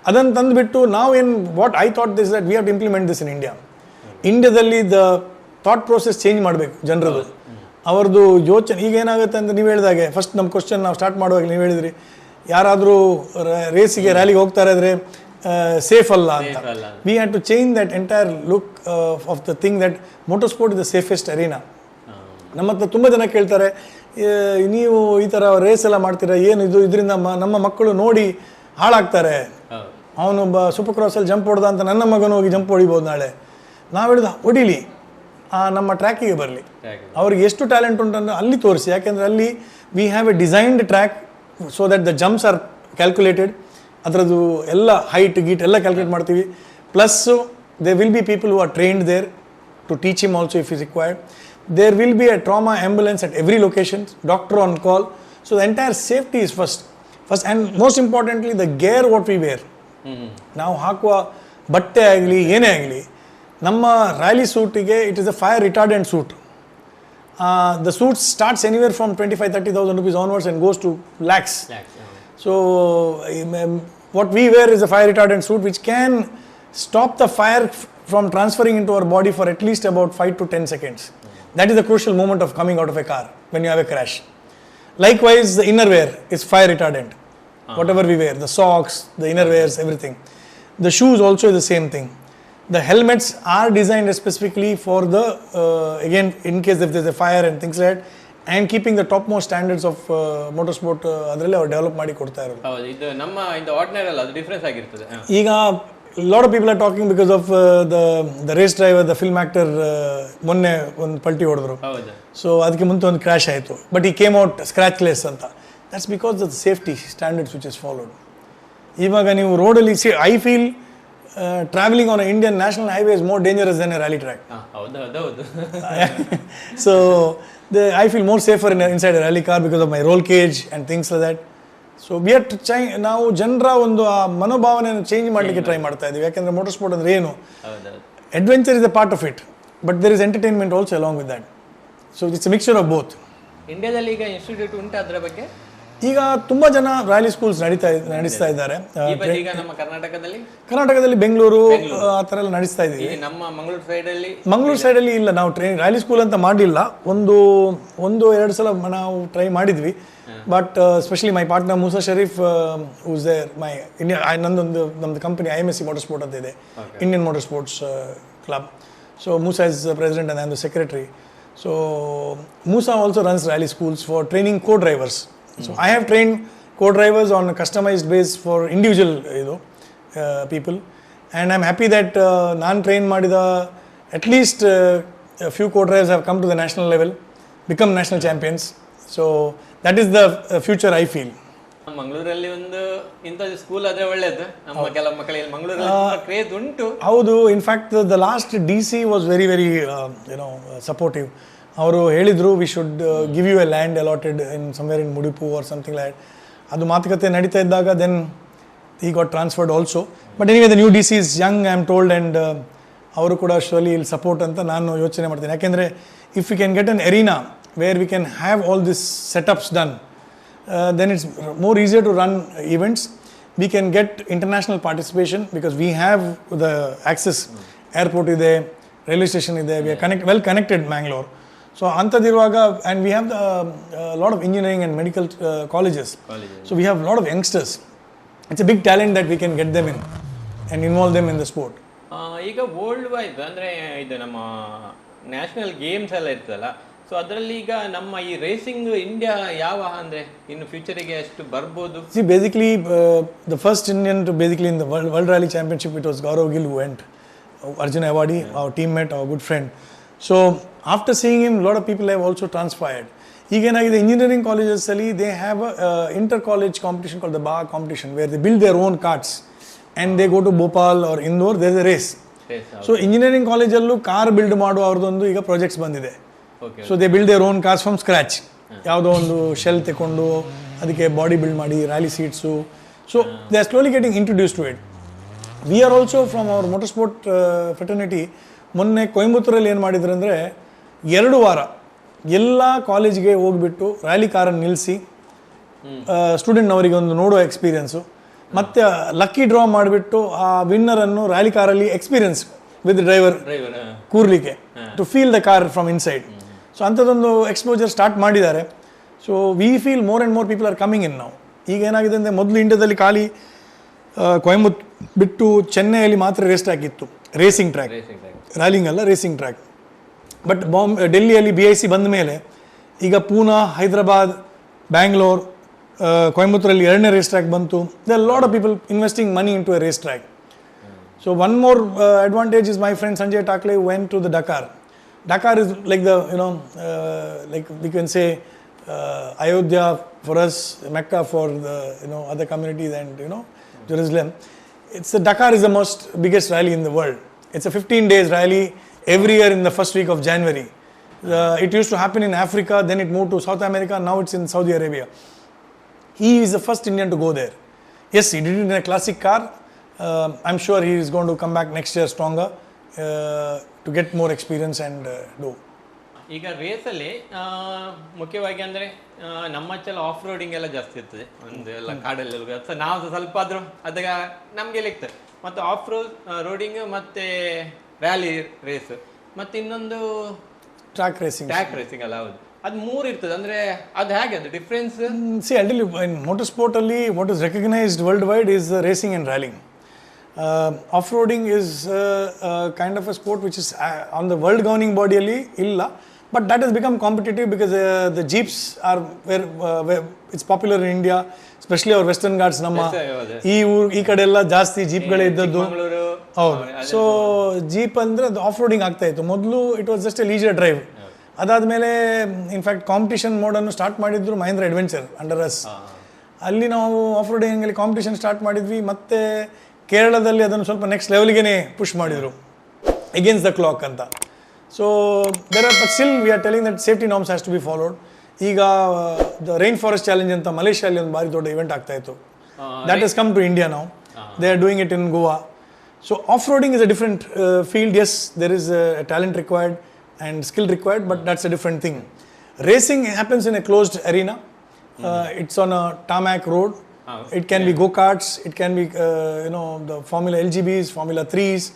[SPEAKER 1] Adan tandbittu now in what I thought is that we have to implement this in India. Indiaದಲ್ಲಿ the thought process change ಮಾಡಬೇಕು ಜನರದು. ಅವರದು ಯೋಚನೆ ಈಗ ಏನಾಗುತ್ತೆ ಅಂತ ನೀವು ಹೇಳಿದಾಗೆ, first ನಮ್ಮ question ನಾವು ಸ್ಟಾರ್ಟ್ ಮಾಡುವಾಗ ನೀವು ಹೇಳಿದ್ರಿ, ಯಾರಾದರೂ ರೇಸಿಗೆ ರ್ಯಾಲಿಗೆ ಹೋಗ್ತಾರೆ ಅಂದರೆ ಸೇಫ್ ಅಲ್ಲ ಅಂತ. We had to change that entire look of the thing that motor sport is the safest arena. ನಮ್ಮ ಹತ್ರ ತುಂಬ ಜನ ಕೇಳ್ತಾರೆ, ನೀವು ಈ ಥರ ರೇಸ್ ಎಲ್ಲ ಮಾಡ್ತೀರಾ, ಏನು ಇದು, ಇದರಿಂದ ನಮ್ಮ ಮಕ್ಕಳು ನೋಡಿ ಹಾಳಾಗ್ತಾರೆ. ಅವನೊಬ್ಬ ಸೂಪರ್ ಕ್ರಾಸಲ್ಲಿ ಜಂಪ್ ಹೊಡೆದ ಅಂತ ನನ್ನ ಮಗನು ಹೋಗಿ ಜಂಪ್ ಹೊಡಿಬೋದು ನಾಳೆ. ನಾವು ಹೇಳಿದ ಹೊಡಿಲಿ, ನಮ್ಮ ಟ್ರ್ಯಾಕಿಗೆ ಬರಲಿ. ಅವ್ರಿಗೆ ಎಷ್ಟು ಟ್ಯಾಲೆಂಟ್ ಉಂಟಂದ್ರೆ ಅಲ್ಲಿ ತೋರಿಸಿ. ಯಾಕೆಂದರೆ ಅಲ್ಲಿ we have a designed track so that the jumps are calculated. ಅದರದ್ದು ಎಲ್ಲ ಹೈಟ್ ಗೀಟ್ ಎಲ್ಲ ಕ್ಯಾಲ್ಕುಲೇಟ್ ಮಾಡ್ತೀವಿ. Plus there will be people who are trained there to teach him also if is required. There will be a trauma ambulance at every location, doctor on call. So the entire safety is first and most importantly the gear what we wear. ನಾವು ಹಾಕುವ ಬಟ್ಟೆ ಆಗಲಿ ಏನೇ ಆಗಲಿ, ನಮ್ಮ rally ಸೂಟಿಗೆ it is a fire retardant suit. The suit starts anywhere from 25,000-30,000 rupees onwards and goes to lakhs. So what we wear is a fire retardant suit which can stop the fire from transferring into our body for at least about 5 to 10 seconds. That is the crucial moment of coming out of a car when you have a crash. Likewise, the innerwear is fire retardant. Whatever we wear, the socks, the innerwears, everything. The shoes also is the same thing. The helmets are designed specifically for the, again, in case if there is a fire and things like that, and keeping the topmost standards of motorsport ಅದರಲ್ಲಿ ಅವ್ರು develop ಮಾಡಿ ಕೊಡ್ತಾ ಇರೋದು.
[SPEAKER 2] ಹೌದು, ಇದು ನಮ್ಮ ಇಂದ ordinary ಅಲ್ಲ, ಅದು ಡಿಫರೆನ್ಸ್ ಆಗಿರ್ತದೆ.
[SPEAKER 1] ಈಗ lot of people are talking because of the race driver, the film actor ಮೊನ್ನೆ ಒಂದು ಪಲ್ಟಿ ಹೊಡೆದ್ರು. ಸೊ ಅದಕ್ಕೆ ಮುಂದೆ ಒಂದು ಕ್ರ್ಯಾಶ್ ಆಯಿತು, ಬಟ್ ಈ ಕೇಮ್ ಔಟ್ ಸ್ಕ್ರ್ಯಾಚ್ಲೆಸ್ ಅಂತ. That's because of the safety standards which is followed. ಇವಾಗ ನೀವು ರೋಡಲ್ಲಿ I feel traveling on an Indian national highway is more dangerous than a rally track. So I feel more safer inside a rally car because of my roll cage and things like that. So we are to ನಾವು ಜನರ ಒಂದು ಆ ಮನೋಭಾವನೆಯನ್ನು change ಮಾಡಲಿಕ್ಕೆ try ಮಾಡ್ತಾ ಇದ್ದೀವಿ. ಯಾಕೆಂದರೆ motor sport ಅಂದರೆ ಏನು, adventure is a part of it, but there is entertainment also along with that. So it's a mixture of both.
[SPEAKER 2] ಇಂಡಿಯಾದಲ್ಲಿ ಈಗ ಇನ್ಸ್ಟಿಟ್ಯೂಟ್ ಉಂಟು ಅದರ ಬಗ್ಗೆ?
[SPEAKER 1] ಈಗ ತುಂಬ ಜನ ರ್ಯಾಲಿ ಸ್ಕೂಲ್ಸ್ ನಡೆಸ್ತಾ ಇದ್ದಾರೆ.
[SPEAKER 2] ಈಗ ನಮ್ಮ
[SPEAKER 1] ಕರ್ನಾಟಕದಲ್ಲಿ ಬೆಂಗಳೂರು ಆ ಥರ ಎಲ್ಲ ನಡೆಸ್ತಾ ಇದ್ದೀವಿ.
[SPEAKER 2] ನಮ್ಮ
[SPEAKER 1] ಮಂಗಳೂರು ಸೈಡಲ್ಲಿ ಇಲ್ಲ, ನಾವು ರ್ಯಾಲಿ ಸ್ಕೂಲ್ ಅಂತ ಮಾಡಲಿಲ್ಲ. ಒಂದು ಎರಡು ಸಲ ನಾವು ಟ್ರೈ ಮಾಡಿದ್ವಿ. But specially my partner Moosa Sharif who's there my ನಮ್ಮದು ಕಂಪನಿ IMSC ಮೋಟರ್ ಸ್ಪೋರ್ಟ್ ಅಂತ ಇದೆ, Indian motor sports club. So Musa is the president and I am the secretary. So Musa also runs rally schools for training co-drivers. So I have trained co-drivers on a customized base for individual people, and I'm happy that ನಾನು train ಮಾಡಿದ at least a few co-drivers have come to the national level, become national champions. So that is the future I feel.
[SPEAKER 2] ಮಂಗಳೂರಲ್ಲಿ ಒಂದು ಇಂಥ school ಆದ್ರೆ ಒಳ್ಳೇದು. ನಮ್ಮ ಕೆಲವು ಮಕ್ಕಳಿಗೆ ಮಂಗಳೂರಲ್ಲಿ ಕ್ರೇಜ್ ಉಂಟು.
[SPEAKER 1] ಹೌದು, in fact the last DC was very supportive. ಅವರು ಹೇಳಿದ್ರು we should give you a land allotted in somewhere in Mudipu or something like. ಅದು ಮಾತುಕತೆ ನಡೀತಾ ಇದ್ದಾಗ then he got transferred also. But anyway, the new DC is young, I am told, and ಅವರು ಕೂಡ surely will support ಅಂತ ನಾನು ಯೋಚನೆ ಮಾಡ್ತೀನಿ. ಯಾಕೆಂದರೆ if we can get an arena where we can have all these setups done, then it's more easier to run events. We can get international participation because we have the access. Airport ide, railway station ide, we are well connected Mangalore. So antadiruvaga, and we have a lot of engineering and medical colleges. So we have a lot of youngsters. It's a big talent that we can get them in and involve them in the sport.
[SPEAKER 2] ಈಗ world wide ಅಂದರೆ ಇದು ನಮ್ಮ national games ಎಲ್ಲ ಇರ್ತದಲ್ಲ, so ಅದರಲ್ಲಿ ಈಗ ನಮ್ಮ ಈ ರೇಸಿಂಗ್ ಇಂಡಿಯಾ ಯಾವ ಅಂದರೆ ಇನ್ನು ಫ್ಯೂಚರಿಗೆ ಎಷ್ಟು ಬರ್ಬೋದು?
[SPEAKER 1] See, basically the first Indian to basically in the World Rally Championship, it was Gaurav Gill who went, Arjun Awadi, our teammate, our good friend. So after seeing him, a lot of people have also transpired. ಈಗೇನಾಗಿದೆ, engineering ಕಾಲೇಜಸಲ್ಲಿ they have inter college competition called the bar competition where they build their own carts and they go to Bhopal or Indore, there a race. So engineering ಕಾಲೇಜಲ್ಲೂ car build ಮಾಡುವ ಅವ್ರದ್ದೊಂದು ಈಗ projects ಬಂದಿದೆ. So they build their own cars from scratch. ಯಾವುದೋ ಒಂದು shell ತಗೊಂಡು ಅದಕ್ಕೆ body build ಮಾಡಿ rally seats. So they are slowly getting introduce to it. We are also from our motor sport fraternity ಮೊನ್ನೆ ಕೊಯಂಬತ್ತೂರಲ್ಲಿ ಏನು ಮಾಡಿದ್ರು ಅಂದರೆ 2 ವಾರ ಎಲ್ಲ ಕಾಲೇಜ್ಗೆ ಹೋಗ್ಬಿಟ್ಟು ರ್ಯಾಲಿ ಕಾರನ್ನು ನಿಲ್ಲಿಸಿ ಸ್ಟೂಡೆಂಟ್ನವರಿಗೆ ಒಂದು ನೋಡೋ ಎಕ್ಸ್ಪೀರಿಯನ್ಸು, ಮತ್ತು ಲಕ್ಕಿ ಡ್ರಾ ಮಾಡಿಬಿಟ್ಟು ಆ ವಿನ್ನರನ್ನು ರ್ಯಾಲಿ ಕಾರಲ್ಲಿ ಎಕ್ಸ್ಪೀರಿಯನ್ಸ್ ವಿತ್ ಡ್ರೈವರ್ ಕೂರ್ಲಿಕ್ಕೆ to feel the car from inside. So ಅಂಥದ್ದೊಂದು ಎಕ್ಸ್ಪೋಜರ್ ಸ್ಟಾರ್ಟ್ ಮಾಡಿದ್ದಾರೆ. So we feel more and more people are coming in ನಾವು. ಈಗ ಏನಾಗಿದೆ ಅಂದರೆ, ಮೊದಲು ಇಂಡಿಯಾದಲ್ಲಿ ಖಾಲಿ ಕೊಯಂಬತ್ತೂರು ಬಿಟ್ಟು ಚೆನ್ನೈಯಲ್ಲಿ ಮಾತ್ರ ರೇಸ್ ಟ್ರ್ಯಾಕ್ ಇತ್ತು, ರೇಸಿಂಗ್ ಟ್ರ್ಯಾಕ್, ರ್ಯಾಲಿಂಗ್ ಅಲ್ಲ ರೇಸಿಂಗ್ ಟ್ರ್ಯಾಕ್. ಬಟ್ ಡೆಲ್ಲಿಯಲ್ಲಿ BIC ಬಂದ ಮೇಲೆ ಈಗ ಪೂನಾ, ಹೈದರಾಬಾದ್, ಬ್ಯಾಂಗ್ಳೂರ್, ಕೊಯಂಬತ್ತೂರಲ್ಲಿ 2ನೇ ರೇಸ್ ಟ್ರ್ಯಾಕ್ ಬಂತು. They are lot of people investing money into a race track. So one more advantage is my friend Sanjay Takle went to the Dakar. Dakar is like the, like we can say Ayodhya for us, Mecca for the other communities, and Jerusalem. The Dakar is the most biggest rally in the world. It's a 15 days rally every year in the first week of January. It used to happen in Africa, then it moved to South America, now it's in Saudi Arabia. He is the first Indian to go there. Yes, he did it in a classic car. I'm sure he is going to come back next year stronger to get more experience and do.
[SPEAKER 2] ಈಗ ರೇಸಲ್ಲಿ ಮುಖ್ಯವಾಗಿ ಅಂದರೆ ನಮ್ಮಚ್ಚೆಲ್ಲ off roading ಎಲ್ಲ ಜಾಸ್ತಿ ಇರ್ತದೆ, ಒಂದು ಎಲ್ಲ ಕಾಡಲ್ಲಿ so ನಾವು ಸ್ವಲ್ಪ ಆದರೂ ಅದಕ್ಕೆ ನಮಗೆ ಇರ್ತದೆ. ಮತ್ತು ಆಫ್ ರೋಡಿಂಗ್ ಮತ್ತು ರ್ಯಾಲಿ ರೇಸ್ ಮತ್ತು ಇನ್ನೊಂದು
[SPEAKER 1] ಟ್ರ್ಯಾಕ್ ರೇಸಿಂಗ್
[SPEAKER 2] ಅಲ್ಲ, ಹೌದು, ಅದು 3 ಇರ್ತದೆ. ಅಂದರೆ ಅದು ಹೇಗೆ ಅದು difference?
[SPEAKER 1] See, until in motorsport-ಅಲ್ಲಿ what is recognized worldwide is racing and rallying. Off-roading is kind of a sport which is on the world governing body-ಅಲ್ಲಿ ಇಲ್ಲ, but that has become competitive because the jeeps are where it's popular in India, especially our western ghats. ನಮ್ಮ ಈ ಕಡೆ ಎಲ್ಲ ಜಾಸ್ತಿ ಜೀಪ್ಗಳೇ ಇದ್ದದ್ದು. ಹೌದು. So jeep ಅಂದರೆ ಅದು ಆಫ್ ರೋಡಿಂಗ್ ಆಗ್ತಾ ಇತ್ತು. ಮೊದಲು it was just A leisure drive. ಅದಾದಮೇಲೆ ಇನ್ಫ್ಯಾಕ್ಟ್ ಕಾಂಪಿಟೇಷನ್ ಮೋಡನ್ನು ಸ್ಟಾರ್ಟ್ ಮಾಡಿದ್ರು ಮಹೇಂದ್ರ ಅಡ್ವೆಂಚರ್ ಅಂಡರ್ ಅಸ್. ಅಲ್ಲಿ ನಾವು ಆಫ್ ರೋಡಿಂಗಲ್ಲಿ ಕಾಂಪಿಟೇಷನ್ ಸ್ಟಾರ್ಟ್ ಮಾಡಿದ್ವಿ. ಮತ್ತು ಕೇರಳದಲ್ಲಿ ಅದನ್ನು ಸ್ವಲ್ಪ ನೆಕ್ಸ್ಟ್ ಲೆವೆಲ್ಗೆ ಪುಷ್ ಮಾಡಿದರು, ಅಗೇನ್ಸ್ಟ್ ದ ಕ್ಲಾಕ್ ಅಂತ. So there are, but still we are telling that safety norms has to be followed. ಈಗ ದ ರೈನ್ ಫಾರೆಸ್ಟ್ ಚಾಲೆಂಜ್ ಅಂತ ಮಲೇಷ್ಯಾದಲ್ಲಿ ಒಂದು ಭಾರಿ ದೊಡ್ಡ ಇವೆಂಟ್ ಆಗ್ತಾ ಇತ್ತು. That has come to India now. They are doing it in Goa. So off-roading is a different field. Yes, there is a talent required and skill required, but that's a different thing. Racing happens in a closed arena It's on a tarmac road. It can be go-karts, it can be the Formula LGBs, Formula 3s.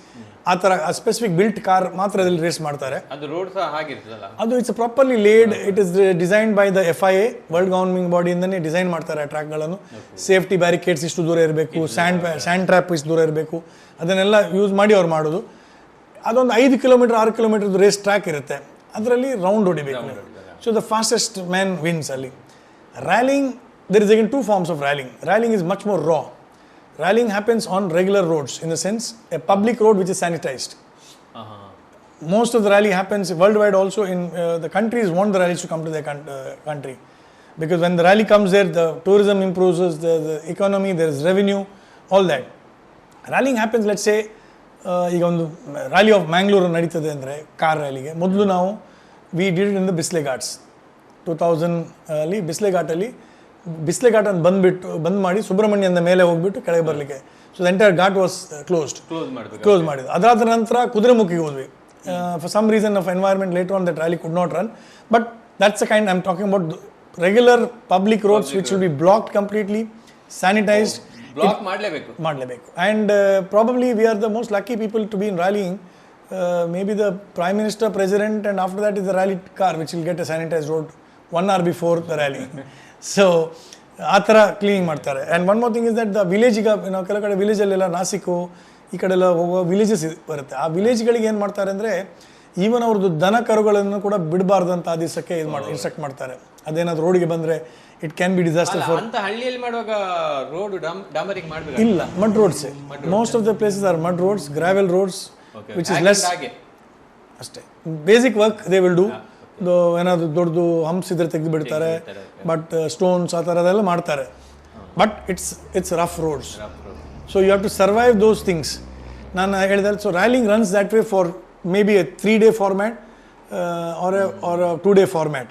[SPEAKER 1] ಆ ಥರ specific built car ಮಾತ್ರ ಅದ್ರಲ್ಲಿ race ಮಾಡ್ತಾರೆ.
[SPEAKER 2] ಅದು road ಸಹ ಹಾಗಿರ್ತದಲ್ಲ,
[SPEAKER 1] ಅದು it's properly laid. It is designed by the FIA, world governing ಬಾಡಿಯಿಂದನೇ ಡಿಸೈನ್ ಮಾಡ್ತಾರೆ ಆ ಟ್ರ್ಯಾಕ್ಗಳನ್ನು. ಸೇಫ್ಟಿ ಬ್ಯಾರಿಕೇಡ್ಸ್ ಇಷ್ಟು ದೂರ ಇರಬೇಕು, ಸ್ಯಾಂಡ್ ಟ್ರ್ಯಾಪ್ ಇಷ್ಟು ದೂರ ಇರಬೇಕು, ಅದನ್ನೆಲ್ಲ ಯೂಸ್ ಮಾಡಿ ಅವ್ರು ಮಾಡೋದು. ಅದೊಂದು 5 ಕಿಲೋಮೀಟರ್ 6 ಕಿಲೋಮೀಟರ್ ರೇಸ್ ಟ್ರ್ಯಾಕ್ ಇರುತ್ತೆ, ಅದರಲ್ಲಿ ರೌಂಡ್ ಹೊಡಿಬೇಕು. So the fastest man wins ಅಲ್ಲಿ. Rallying, there is again two forms of rallying. Rallying is much more raw. Rallying happens on regular roads, in the sense a public road which is sanitized. Most of the rally happens worldwide also in the countries want the rallies to come to their country, because when the rally comes there, the tourism improves, the economy, there is revenue, all that. Rallying happens, let's say ಈಗ ಒಂದು rally of Mangalore ನಡೀತದೆ ಅಂದರೆ car ರ್ಯಾಲಿಗೆ ಮೊದಲು ನಾವು we did in the Bisle ghats 2000 ಅಲ್ಲಿ ಬಿಸ್ಲೆ ಘಾಟಲ್ಲಿ ಅಂತ ಬಂದ್ ಮಾಡಿ ಸುಬ್ರಹ್ಮಣ್ಯದ ಮೇಲೆ ಹೋಗ್ಬಿಟ್ಟು ಕೆಳಗೆ ಬರಲಿಕ್ಕೆ. So the entire ghat was close ಮಾಡಿದ್ದು. ಅದಾದ ನಂತರ ಕುದುರೆಮುಖಿಗೆ ಹೋದ್ವಿ. For some reason of environment later on that rally could not run, but that's a kind I am talking about regular public roads which will be blocked completely, sanitized.
[SPEAKER 2] Block ಮಾಡಲೇಬೇಕು.
[SPEAKER 1] And probably we are the most lucky people to be in rallying. Maybe the Prime Minister, President, and after that is the rally car which will get a sanitized road 1 hour before the rally. So ಆ ಥರ cleaning ಮಾಡ್ತಾರೆ. And one more thing is that the village, ಈಗ ನಾವು ಕೆಲವು ಕಡೆ ವಿಲೇಜಲ್ಲೆಲ್ಲ ನಾಸಿಕು ಈ ಕಡೆಲ್ಲ ಹೋಗೋ villages ಬರುತ್ತೆ. ಆ ವಿಲೇಜ್ಗಳಿಗೆ ಏನು ಮಾಡ್ತಾರೆ ಅಂದರೆ ಈವನ್ ಅವ್ರದ್ದು ದನ ಕರುಗಳನ್ನು ಕೂಡ ಬಿಡಬಾರ್ದು ಅಂತ ಆ ದಿವಸಕ್ಕೆ ಇನ್ಸ್ಟ್ರಕ್ಟ್ ಮಾಡ್ತಾರೆ. ಅದೇನಾದ್ರು ರೋಡಿಗೆ ಬಂದರೆ it can be disaster for.
[SPEAKER 2] ಅಂತ ಹಳ್ಳಿಯಲ್ಲಿ ಮಾಡುವಾಗ ರೋಡ್ ಡಾಂಬರಿಂಗ್ ಮಾಡಬೇಕು
[SPEAKER 1] ಇಲ್ಲ, mud roads. Most of the places are mud roads, gravel roads, which is less. ಅಷ್ಟೇ basic work they will do. ಏನಾದ್ರು ದೊಡ್ಡದು ಹಂಪ್ಸ್ ಇದ್ರೆ ತೆಗೆದು ಬಿಡ್ತಾರೆ, ಬಟ್ ಸ್ಟೋನ್ಸ್ ಆ ಥರದೆಲ್ಲ ಮಾಡ್ತಾರೆ. But it's rough roads. So you have to survive those things. ನಾನು ಹೇಳಿದೆ, so rallying runs that way for maybe a 3-day format or a 2-day format.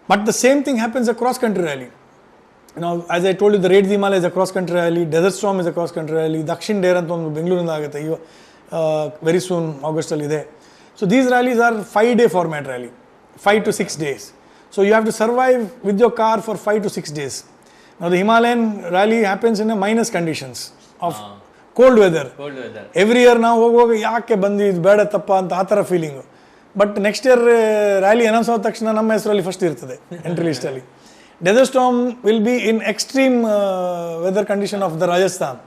[SPEAKER 1] But the same thing happens across country rally. Now, as I told you, the Raid the Himalayas is a cross country rally, Desert Storm is a cross country rally, Dakshin Dare ಅಂತ ಒಂದು ಬೆಂಗಳೂರಿಂದ ಆಗುತ್ತೆ very soon, ಆಗಸ್ಟಲ್ಲಿ ಇದೆ. So these rallies are 5-day format rally, 5 to 6 days. So you have to survive with your car for 5 to 6 days. Now the Himalayan rally happens in a minus conditions of cold weather. Every year ನಾವು ಹೋಗುವಾಗ ಯಾಕೆ ಬಂದಿದ್ದು ಬೇಡ ತಪ್ಪ ಅಂತ ಆ ಥರ feeling. But next year rally announce ಆದ ತಕ್ಷಣ ನಮ್ಮ ಹೆಸರಲ್ಲಿ ಫಸ್ಟ್ ಇರ್ತದೆ ಎಂಟ್ರಿ ಲಿಸ್ಟಲ್ಲಿ. Desert storm will be in extreme weather condition of the Rajasthan,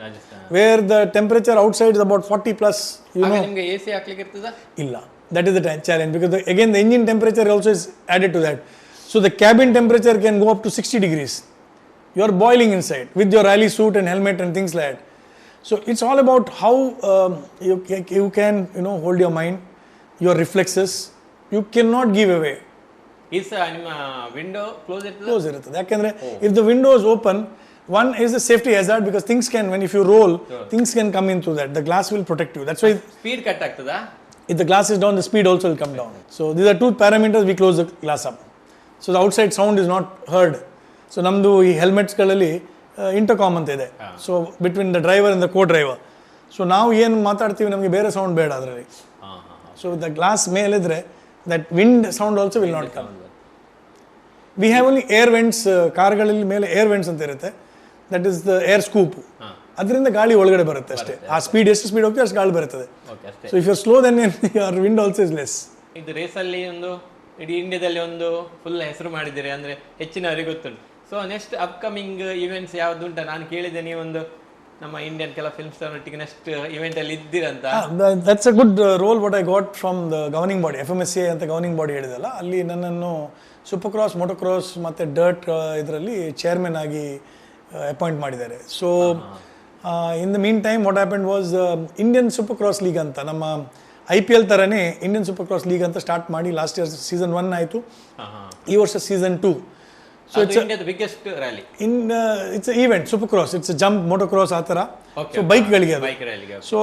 [SPEAKER 1] where the temperature outside is about 40+.
[SPEAKER 2] ನಿಮಗೆ AC ಹಾಕ್ಲಿಕ್ಕೆ ಇರ್ತದಾ?
[SPEAKER 1] ಇಲ್ಲ, that is the challenge, because again the engine temperature also is added to that. So the cabin temperature can go up to 60 degrees. You are boiling inside with your rally suit and helmet and things like that. So it's all about how you can hold your mind, your reflexes. You cannot give away.
[SPEAKER 2] Is ನಿಮ್ಮ window close
[SPEAKER 1] ಇರ್ತದೆ. ಯಾಕೆಂದ್ರೆ if the window is open, one is a safety hazard, because things can, if you roll, things can come into that. The glass will protect you. That's why
[SPEAKER 2] speed cut ಆಗ್ತದಾ?
[SPEAKER 1] If the glass is down, the speed also will come down. So these are 2 parameters we close the glass up. So the outside sound is not heard. So ನಮ್ಮದು ಈ ಹೆಲ್ಮೆಟ್ಸ್ಗಳಲ್ಲಿ intercom ಅಂತ ಇದೆ. So between the driver and the co driver. So ನಾವು ಏನು ಮಾತಾಡ್ತೀವಿ ನಮಗೆ ಬೇರೆ sound ಬೇಡ ಅದರಲ್ಲಿ. ಸೊ ದ ಗ್ಲಾಸ್ ಮೇಲಿದ್ರೆ that wind sound also will not come. We have only air vents. ಕಾರ್ಗಳಲ್ಲಿ ಮೇಲೆ ಏರ್ ವೆಂಟ್ಸ್ ಅಂತ ಇರುತ್ತೆ. That is the air scoop. ಅದರಿಂದ ಗಾಳಿ ಒಳಗಡೆ ಬರುತ್ತೆ ಅಷ್ಟೇ. ಆ ಸ್ಪೀಡ್ ಎಷ್ಟು ಸ್ಪೀಡ್ ಹೋಗ್ತೀವಿ ಅಷ್ಟು ಗಾಳಿ ಬರ್ತದೆ. So if you slow then your wind also is less.
[SPEAKER 2] ಇದು ರೇಸಲ್ಲಿ ಒಂದು ಇಡೀ ಇಂಡಿಯಾದಲ್ಲಿ ಒಂದು ಫುಲ್ ಹೆಸರು ಮಾಡಿದ್ದೀರಿ ಅಂದರೆ ಹೆಚ್ಚಿನವರಿಗೆ ಗೊತ್ತುಂಟು. ಸೊ ನೆಕ್ಸ್ಟ್ ಅಪ್ಕಮಿಂಗ್ ಇವೆಂಟ್ಸ್ ಯಾವ್ದು ಉಂಟ? ನಾನು ಕೇಳಿದೆ ನೀವೊಂದು ನಮ್ಮ ಇಂಡಿಯನ್ ಕೆಲ ಫಿಲ್ಮ್ ಸ್ಟಾರ್ ಒಟ್ಟಿಗೆ ನೆಕ್ಸ್ಟ್ ಇವೆಂಟ್ ಅಲ್ಲಿ ಇದ್ದೀರಂತ.
[SPEAKER 1] That's a good role what I got from the governing body, FMSA ಅಂತ ಗವರ್ನಿಂಗ್ ಬಾಡಿ ಹೇಳಿದಲ್ಲ, ಅಲ್ಲಿ ನನ್ನನ್ನು ಸೂಪರ್ ಕ್ರಾಸ್, ಮೋಟೋಕ್ರಾಸ್ ಮತ್ತು ಡರ್ಟ್ ಇದರಲ್ಲಿ ಚೇರ್ಮನ್ ಆಗಿ ಅಪಾಯಿಂಟ್ ಮಾಡಿದ್ದಾರೆ. So in the mean time what happened was Indian super cross league ಅಂತ, ನಮ್ಮ IPL ಥರನೇ ಇಂಡಿಯನ್ ಸೂಪರ್ ಕ್ರಾಸ್ ಲೀಗ್ ಅಂತ ಸ್ಟಾರ್ಟ್ ಮಾಡಿ ಲಾಸ್ಟ್ ಇಯರ್ ಸೀಸನ್ 1 ಆಯಿತು, ಈ ವರ್ಷ season 2.
[SPEAKER 2] So it's India's biggest rally.
[SPEAKER 1] It's an event, supercross. It's a jump, motocross ಆ ಥರ. So ಬೈಕ್ಗಳಿಗೆ ಅದು. So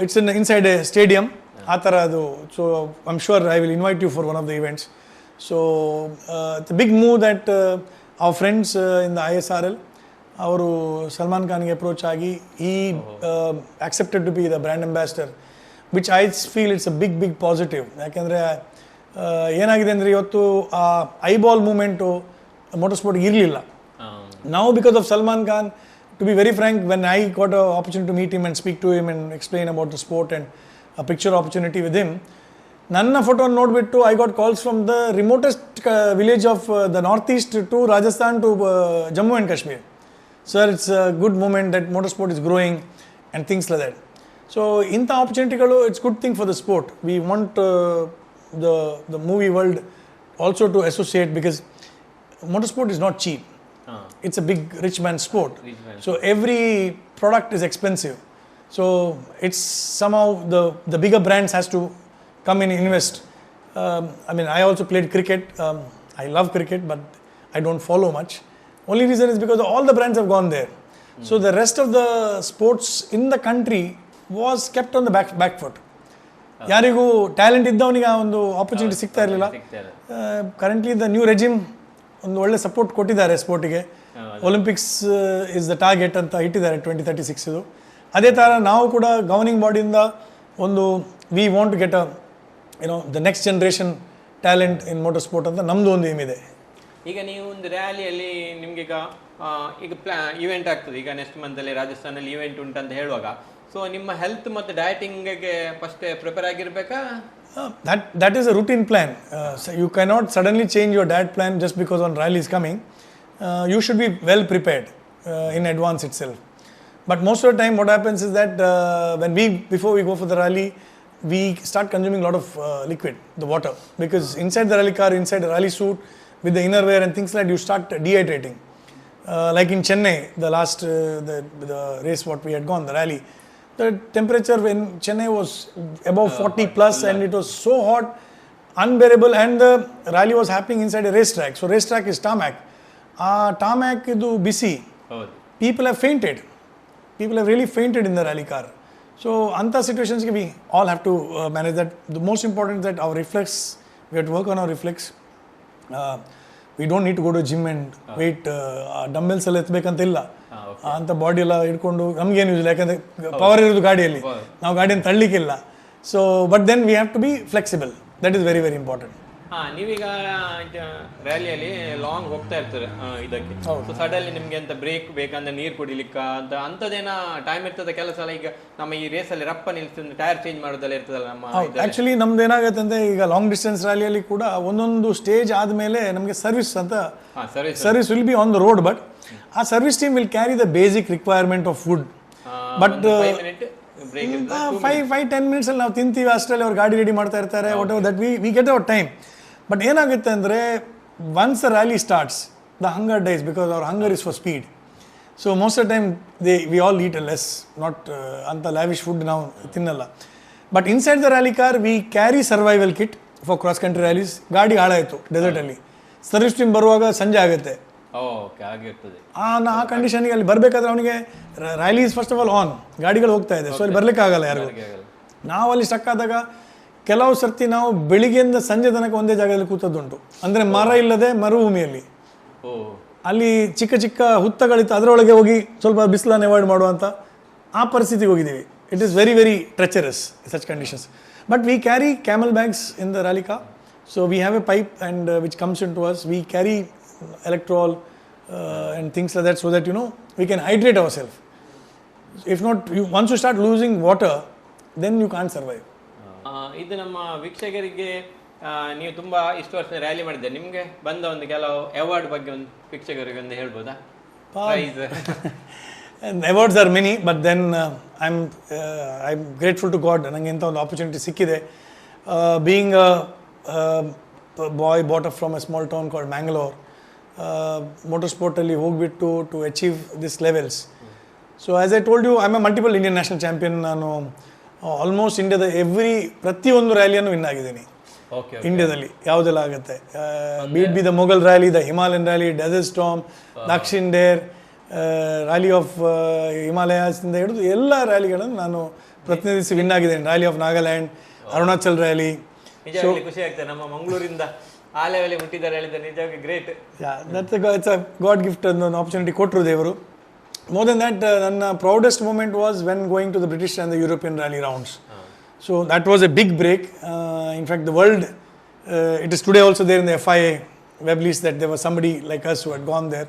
[SPEAKER 1] it's inside a stadium ಆ ಥರ ಅದು. So I'm sure I will invite you for one of the events. So it's a big move that our friends in the ISRL, ಅವರು Salman ಖಾನ್ಗೆ approach ಆಗಿ he accepted to be the brand ambassador, which I feel it's a big positive. ಯಾಕೆಂದರೆ ಏನಾಗಿದೆ ಅಂದರೆ ಇವತ್ತು ಆ eyeball moment motor ಇರಲಿಲ್ಲ. Now because of Salman Khan, to be very frank, when I got an opportunity to meet him and speak to him and explain about the sport and a picture opportunity with him, ನನ್ನ photo ನೋಡಿಬಿಟ್ಟು I got calls from the remotest village of the north east to Rajasthan to Jammu and Kashmir. Sir, it's a good moment that motor sport is growing and things like that. So ಇಂಥ ಆಪರ್ಚುನಿಟಿಗಳು it's good thing for the sport. We want the movie world also to associate because motor sport is not cheap. It's a big rich man's sport. So every product is expensive. So it's somehow the bigger brands has to come in and invest. I mean, I also played cricket. I love cricket, but I don't follow much. Only reason is because all the brands have gone there. So the rest of the sports in the country was kept on the back foot. ಯಾರಿಗೂ talent ಇದ್ದವನಿಗೆ ಆ ಒಂದು opportunity ಸಿಗ್ತಾ ಇರಲಿಲ್ಲ. Currently the new regime ಒಂದು ಒಳ್ಳೆ support ಕೊಟ್ಟಿದ್ದಾರೆ ಸ್ಪೋರ್ಟಿಗೆ. Olympics is the target ಅಂತ ಇಟ್ಟಿದ್ದಾರೆ 2036 ಇದು. ಅದೇ ಥರ ನಾವು ಕೂಡ ಗವರ್ನಿಂಗ್ ಬಾಡಿಯಿಂದ ಒಂದು we want to get the next generation talent in motor sport ಅಂತ ನಮ್ಮದು ಒಂದು ಏಮ್ ಇದೆ.
[SPEAKER 2] ಈಗ ನೀವು ಒಂದು ರ್ಯಾಲಿಯಲ್ಲಿ ನಿಮಗೆ ಈಗ ಇವೆಂಟ್ ಆಗ್ತದೆ, ಈಗ ನೆಕ್ಸ್ಟ್ ಮಂತಲ್ಲಿ ರಾಜಸ್ಥಾನಲ್ಲಿ ಇವೆಂಟ್ ಉಂಟಂತ ಹೇಳುವಾಗ, ಸೊ ನಿಮ್ಮ ಹೆಲ್ತ್ ಮತ್ತು ಡಯಟಿಂಗ್ಗೆ ಫಸ್ಟ್ ಪ್ರಿಪೇರ್ ಆಗಿರಬೇಕಾ?
[SPEAKER 1] That is a routine plan. So you cannot suddenly change your diet plan just because one rally is coming. You should be well prepared in advance itself. But most of the time what happens is that before we go for the rally, we start consuming a lot of liquid, the water. Because inside the rally car, inside the rally suit, with the innerwear and things like that, you start dehydrating. Like in Chennai, the last the race what we had gone, the rally, the temperature in Chennai was above 40 plus and it was so hot, unbearable, and the rally was happening inside a racetrack. So racetrack is tarmac. Tarmac idu bisi. People have fainted. People have really fainted in the rally car. So anta situations we all have to manage that. The most important is that our reflex, we have to work on our reflex. We don't need to go to gym and weight dumbbells ಎಲ್ಲ ಎತ್ತಬೇಕಂತ ಇಲ್ಲ. ಅಂತ body ಎಲ್ಲ ಹಿಡ್ಕೊಂಡು ನಮಗೇನು use ಇಲ್ಲ, ಯಾಕಂದರೆ power ಇರೋದು ಗಾಡಿಯಲ್ಲಿ, ನಾವು ಗಾಡಿಯನ್ನು ತಳ್ಳಲಿಕ್ಕಿಲ್ಲ. So but then we have to be flexible. That is very very important.
[SPEAKER 2] ನೀವೀಗ ರ್ಯಾಲಿಯಲ್ಲಿ ಲಾಂಗ್ ಹೋಗ್ತಾ ಇರ್ತಾರೆ ಇದಕ್ಕೆ, ಸೊ ಸಡನ್ಲಿ ನಿಮ್ಗೆ ಅಂತ ಬ್ರೇಕ್ ಬೇಕಂದ್ರೆ ನೀರು ಕುಡಿಲಿಕ್ಕ ಅಂತ ಅಂಥದ್ದೇನ ಟೈಮ್ ಇರ್ತದೆ ಕೆಲಸ ಎಲ್ಲ? ಈಗ ನಮ್ಮ ಈ ರೇಸಲ್ಲಿ ರಪ್ಪ ನಿಲ್ಸಿದ್ರೆ ಟೈರ್ ಚೇಂಜ್ ಮಾಡೋದೆಲ್ಲ ಇರ್ತದಲ್ಲ ನಮ್ಮ.
[SPEAKER 1] ಆ್ಯಕ್ಚುಲಿ ನಮ್ದು ಏನಾಗುತ್ತೆ ಅಂದರೆ ಈಗ ಲಾಂಗ್ ಡಿಸ್ಟೆನ್ಸ್ ರ್ಯಾಲಿಯಲ್ಲಿ ಕೂಡ ಒಂದೊಂದು ಸ್ಟೇಜ್ ಆದಮೇಲೆ ನಮಗೆ ಸರ್ವಿಸ್ ಅಂತ, service will be on the road, but ಆ service team will carry the basic requirement of food. But 5-10 minutes ಅಲ್ಲಿ ನಾವು ತಿಂತೀವಿ, ಅಷ್ಟರಲ್ಲಿ ಅವ್ರು ಗಾಡಿ ರೆಡಿ ಮಾಡ್ತಾ ಇರ್ತಾರೆ. Whatever that we get our time. But ಏನಾಗುತ್ತೆ ಅಂದರೆ once the rally starts the hunger dies because our hunger is for speed. So most of time we all eat a less, not ಅಂತ lavish food ನಾವು ತಿನ್ನಲ್ಲ. But inside the rally car we carry survival kit for cross country rallies. ಗಾಡಿ ಹಾಳಾಯಿತು ಡೆಸರ್ಟಲ್ಲಿ, service team ಬರುವಾಗ ಸಂಜೆ ಆಗುತ್ತೆ. ಆ ಕಂಡೀಷನ್ಗೆ ಅಲ್ಲಿ ಬರಬೇಕಾದ್ರೆ ಅವನಿಗೆ rallies first of all on, ಗಾಡಿಗಳು ಹೋಗ್ತಾ ಇದೆ, ಸೊ ಅಲ್ಲಿ ಬರ್ಲಿಕ್ಕೆ ಆಗಲ್ಲ ಯಾರಿಗೂ. ನಾವು ಅಲ್ಲಿ ಸ್ಟಕ್ ಆದಾಗ ಕೆಲವು ಸರ್ತಿ ನಾವು ಬೆಳಿಗ್ಗೆಯಿಂದ ಸಂಜೆ ತನಕ ಒಂದೇ ಜಾಗದಲ್ಲಿ ಕೂತದ್ದುಂಟು. ಅಂದರೆ ಮರ ಇಲ್ಲದೆ ಮರುಭೂಮಿಯಲ್ಲಿ, ಅಲ್ಲಿ ಚಿಕ್ಕ ಚಿಕ್ಕ ಹುತ್ತಗಳಿತ್ತು, ಅದರೊಳಗೆ ಹೋಗಿ ಸ್ವಲ್ಪ ಬಿಸಿಲನ್ನು ಅವಾಯ್ಡ್ ಮಾಡುವಂಥ ಆ ಪರಿಸ್ಥಿತಿಗೆ ಹೋಗಿದ್ದೀವಿ. It is very very treacherous such conditions. But we carry camel bags in the rally car. So we have a pipe and which comes in to us. We carry electrol and things like that, so that we can hydrate ourselves. If not, once you start losing water, then you can't survive.
[SPEAKER 2] ಇದು ನಮ್ಮ ವೀಕ್ಷಕರಿಗೆ, ನೀವು ತುಂಬಾ ಇಷ್ಟು ವರ್ಷ rally ಮಾಡಿದ್ದೆ, ನಿಮಗೆ ಬಂದ ಒಂದು ಕೆಲವು ಅವಾರ್ಡ್ ಬಗ್ಗೆ ಒಂದು ವೀಕ್ಷಕರಿಗೆ ಒಂದು ಹೇಳ್ಬೋದಾ?
[SPEAKER 1] Awards are many, but then I'm grateful to God ನನಗೆ ಇಂಥ ಒಂದು ಆಪರ್ಚುನಿಟಿ ಸಿಕ್ಕಿದೆ. Being a boy brought up from a small town called Mangalore, motorsport-ಅಲ್ಲಿ ಹೋಗ್ಬಿಟ್ಟು to achieve this levels. So as I told you, I am a multiple Indian national champion. ನಾನು almost ಇಂಡಿಯಾದ ಪ್ರತಿಯೊಂದು ರ್ಯಾಲಿಯನ್ನು ವಿನ್ ಆಗಿದ್ದೀನಿ ಇಂಡಿಯಾದಲ್ಲಿ, ಯಾವುದೆಲ್ಲ ಆಗುತ್ತೆ. Be the Mughal rally, the Himalayan rally, desert storm, Dakshin dare, rally of Himalayas ಇಂದ ಹಿಡಿದು ಎಲ್ಲ ರ್ಯಾಲಿಗಳನ್ನು ನಾನು ಪ್ರತಿನಿಧಿಸಿ ವಿನ್ ಆಗಿದ್ದೇನೆ. Rally of Nagaland, Arunachal rally.
[SPEAKER 2] ಖುಷಿ ಆಗ್ತದೆ ನಮ್ಮ ಮಂಗಳೂರಿಂದ ಆ ಲೆವೆಲ್ ಹುಟ್ಟಿದ್ದಾರೆ ಹೇಳಿದ್ರೆ ನಿಜವಾಗಿ great.
[SPEAKER 1] It's a god gift, ಒಂದು ಆಪರ್ಚುನಿಟಿ ಕೊಟ್ಟರು ದೇವರು. ಮೋರ್ ದೆನ್ ದ್ಯಾಟ್, ನನ್ನ proudest moment was when going to the British and the European rally rounds. So that was a big break. In fact the world, it is today also there in the FIA ವೆಬ್ಲೀಸ್ that they were somebody like us who had gone there.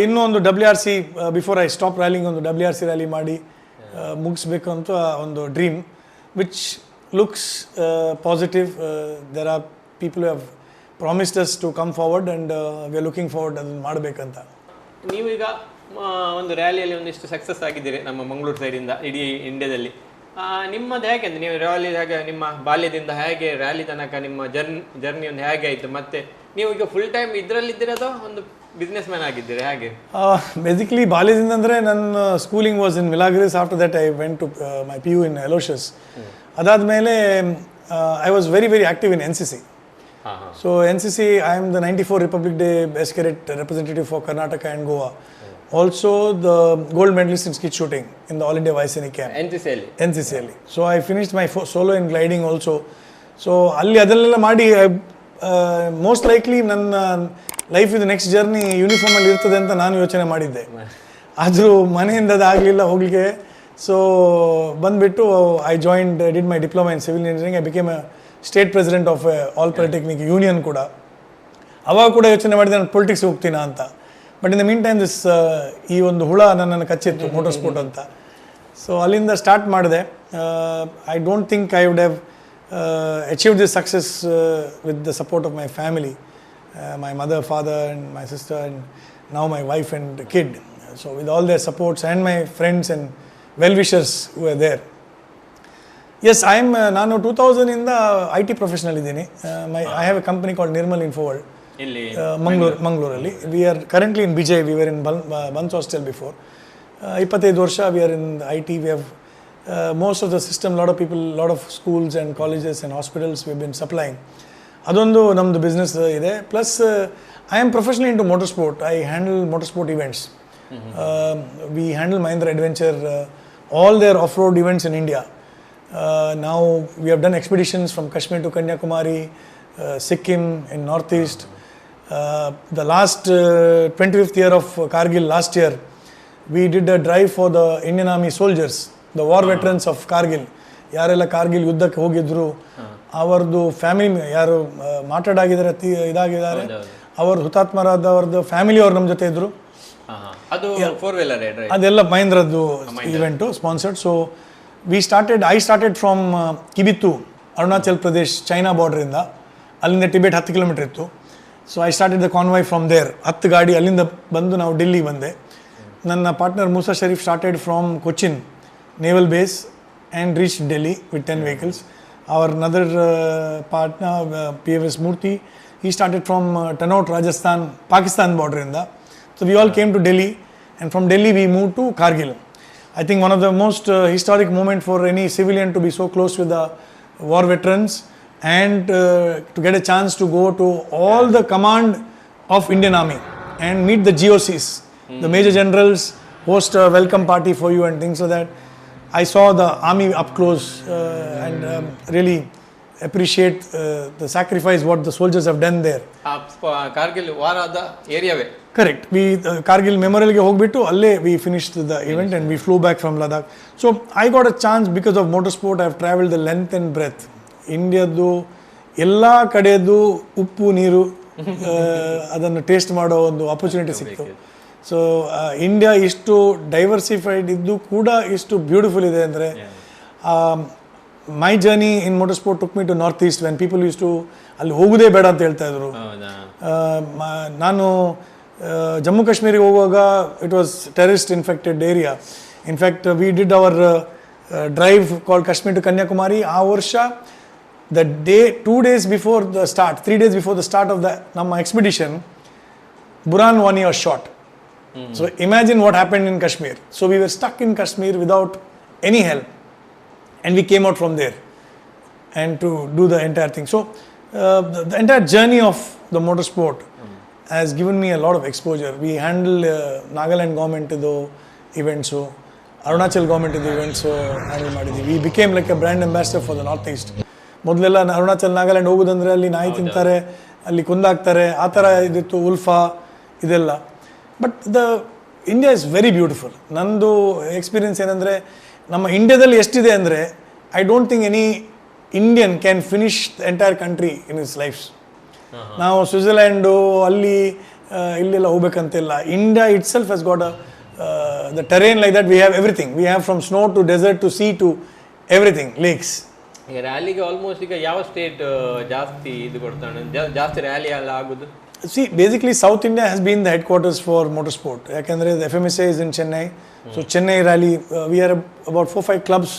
[SPEAKER 1] ಇನ್ನೂ ಒಂದು WRC before I stop rallying ಒಂದು WRC rally ಮಾಡಿ ಮುಗಿಸ್ಬೇಕು ಅಂತ ಒಂದು dream which looks positive. There are people have promised us to come forward and we are looking forward ಅದನ್ನು ಮಾಡಬೇಕಂತ.
[SPEAKER 2] ನೀವೀಗ ಒಂದು ರ್ಯಾಲಿಯಲ್ಲಿ ಒಂದಿಷ್ಟು ಸಕ್ಸಸ್ ಆಗಿದ್ದೀರಿ ನಮ್ಮ ಮಂಗಳೂರು ಸೈಡಿಂದ ಇಡೀ ಇಂಡಿಯಾದಲ್ಲಿ. ನಿಮ್ಮದು ಹೇಗೆ ಅಂದರೆ ನೀವು ರ್ಯಾಲಿ ಹೇಗೆ ನಿಮ್ಮ ಬಾಲ್ಯದಿಂದ ಹೇಗೆ ರ್ಯಾಲಿ ತನಕ ನಿಮ್ಮ ಜರ್ನಿ ಒಂದು ಹೇಗೆ ಆಯಿತು, ಮತ್ತು ನೀವು ಈಗ ಫುಲ್ ಟೈಮ್ ಇದರಲ್ಲಿದ್ದೀರದೋ ಒಂದು ಬಿಸ್ನೆಸ್ ಮ್ಯಾನ್ ಆಗಿದ್ದೀರಿ ಹೇಗೆ?
[SPEAKER 1] ಬೇಸಿಕಲಿ ಬಾಲ್ಯದಿಂದ ಅಂದರೆ ನನ್ನ schooling was in Milagres. After that I went to my PU in Aloysius. ಅದಾದಮೇಲೆ I was very active in NCC. So NCC, I am the 94 Republic Day Best Cadet representative for Karnataka and Goa. Also the gold medalist in skeet shooting in the All India Vaiseni camp. NCC ಅಲ್ಲಿ. So I finished my solo in gliding also. So ಅಲ್ಲಿ ಅದೆಲ್ಲ ಮಾಡಿ most likely ನನ್ನ life ಇದು next journey ಯೂನಿಫಾರ್ಮಲ್ಲಿ ಇರ್ತದೆ ಅಂತ ನಾನು ಯೋಚನೆ ಮಾಡಿದ್ದೆ. ಆದರೂ ಮನೆಯಿಂದ ಅದಾಗಲಿಲ್ಲ ಹೋಗಲಿಕ್ಕೆ. ಸೊ ಬಂದುಬಿಟ್ಟು I joined did my diploma in civil engineering. I became state president of all polytechnic union ಕೂಡ. ಅವಾಗ ಕೂಡ ಯೋಚನೆ ಮಾಡಿದೆ ನಾನು ಪೊಲಿಟಿಕ್ಸ್ ಹೋಗ್ತೀನಾ ಅಂತ. But in the mean time this ಈ ಒಂದು ಹುಳ ನನ್ನನ್ನು ಕಚ್ಚಿತ್ತು ಮೋಟರ್ ಸ್ಪೋರ್ಟ್ ಅಂತ. ಸೊ ಅಲ್ಲಿಂದ ಸ್ಟಾರ್ಟ್ ಮಾಡಿದೆ. I don't think I would have achieved this success with the support of my family, my mother, father and my sister and now my wife and kid. So with all their supports and my friends and well wishers who are there. Yes, ನಾನು 2000ಇಂದ IT professional ಇದ್ದೀನಿ. I have a company called Nirmal Infoworld ಮಂಗಳೂರಲ್ಲಿ. We are currently in Bijai. We are in Bunts hostel before. 25 ವರ್ಷ we are in IT. We have most of the system, lot of people, lot of schools and colleges and hospitals we been supplying. ಅದೊಂದು ನಮ್ಮದು business ಇದೆ. Plus I am professionally into motor sport. I handle motor sport events. We handle Mahindra adventure, all their off road events in India. Now we have done expeditions from Kashmir to Kanyakumari, Sikkim in northeast. The last 25th year of Kargil, last year, we did a drive for the Indian Army soldiers, the war veterans of Kargil. ಯಾರೆಲ್ಲ ಕಾರ್ಗಿಲ್ ಯುದ್ಧಕ್ಕೆ ಹೋಗಿದ್ರು ಅವರದ್ದು family ಯಾರು ಮಾತಾಡಾಗಿದ್ದಾರೆ, ಇದಾಗಿದ್ದಾರೆ, ಅವರು ಹುತಾತ್ಮರಾದವ್ರದ್ದು family ಅವ್ರು ನಮ್ಮ ಜೊತೆ ಇದ್ರು. ಅದೆಲ್ಲ ಮಹೇಂದ್ರದ್ದು event sponsored. So I started from Kibittu, Arunachal Pradesh, China border-ಇಂದ. ಅಲ್ಲಿಂದ ಟಿಬೆಟ್ 10 ಕಿಲೋಮೀಟರ್ ಇತ್ತು. So I started the convoy from there. 10 ಗಾಡಿ ಅಲ್ಲಿಂದ ಬಂದು ನಾವು ಡೆಲ್ಲಿ ಬಂದೆ. ನನ್ನ partner Moosa Sharif started from Cochin naval base and reach Delhi with 10 vehicles. Our another partner, PVS Murthy, he started from Tanout, Rajasthan, Pakistan border-ಇಂದ. So we all came to Delhi, and from Delhi we moved to Kargil. I think one of the most historic moment for any civilian to be so close with the war veterans and to get a chance to go to all the command of Indian Army and meet the GOCs, the major generals, host a welcome party for you and things like that. I saw the army up close and really appreciate the sacrifice what the soldiers have done there.
[SPEAKER 2] Kargil ವಾರದ ಏರಿಯಾವೇ
[SPEAKER 1] correct. We Kargil ಮೆಮೋರಿಯಲ್ಗೆ ಹೋಗ್ಬಿಟ್ಟು ಅಲ್ಲೇ we finished the event and we flew back from Ladakh. So I got a chance because of motor sport. I have travelled the length and breadth. ಇಂಡಿಯಾದ್ದು ಎಲ್ಲ ಕಡೆಯದು ಉಪ್ಪು ನೀರು ಅದನ್ನು ಟೇಸ್ಟ್ ಮಾಡೋ ಒಂದು ಆಪರ್ಚುನಿಟಿ ಸಿಕ್ತು. ಸೊ ಇಂಡಿಯಾ ಇಷ್ಟು ಡೈವರ್ಸಿಫೈಡ್ ಇದ್ದು ಕೂಡ ಇಷ್ಟು ಬ್ಯೂಟಿಫುಲ್ ಇದೆ ಅಂದರೆ. My journey in motor sport took me to north east when people used to ಅಲ್ಲಿ ಹೋಗೋದೇ ಬೇಡ ಅಂತ ಹೇಳ್ತಾ ಇದ್ರು. ನಾನು ಜಮ್ಮು ಕಾಶ್ಮೀರಿಗೆ ಹೋಗುವಾಗ it was terrorist infected area. In fact we did our drive called Kashmir to Kanyakumari. ಆ ವರ್ಷ the day 2 days before the start, 3 days before the start of the ನಮ್ಮ expedition, Buran 1 year shot. So imagine what happened in Kashmir. So we were stuck in Kashmir without any help, and we came out from there and to do the entire thing. So the entire journey of the motorsport has given me a lot of exposure. We handle Nagaland government idu events, Arunachal government idu events handle ಮಾಡಿದ್ವಿ. We became like a brand ambassador for the northeast. ಮೊದಲೆಲ್ಲ ಅರುಣಾಚಲ್ ನಾಗಾಲ್ಯಾಂಡ್ ಹೋಗೋದಂದ್ರೆ ಅಲ್ಲಿ ನಾಯಿ ತಿಂತಾರೆ, ಅಲ್ಲಿ ಕೊಂದಾಕ್ತಾರೆ, ಆ ಥರ ಇದಿತ್ತು, ಉಲ್ಫಾ ಇದೆಲ್ಲ. But India is very beautiful. ನಂದು ಎಕ್ಸ್ಪೀರಿಯನ್ಸ್ ಏನಂದರೆ, ನಮ್ಮ ಇಂಡಿಯಾದಲ್ಲಿ ಎಷ್ಟಿದೆ ಅಂದರೆ I don't think any Indian can finish the entire country in his lifes. ನಾವು ಸ್ವಿಟ್ಜರ್ಲ್ಯಾಂಡು ಅಲ್ಲಿ ಇಲ್ಲೆಲ್ಲ ಹೋಗ್ಬೇಕಂತಿಲ್ಲ. India itself has got the terrain like that. We have everything. We have from snow to desert to sea to everything, lakes.
[SPEAKER 2] ಈಗ ರ್ಯಾಲಿಗೆ almost ಈಗ ಯಾವ state ಜಾಸ್ತಿ ಇದು ಕೊಡ್ತಾನೆ, ಜಾಸ್ತಿ ರ್ಯಾಲಿ ಎಲ್ಲ ಆಗೋದು?
[SPEAKER 1] See, basically South India has been the headquarters for motorsport. Yakandre the FMSA is in Chennai. So Chennai rally, we are about 4-5 clubs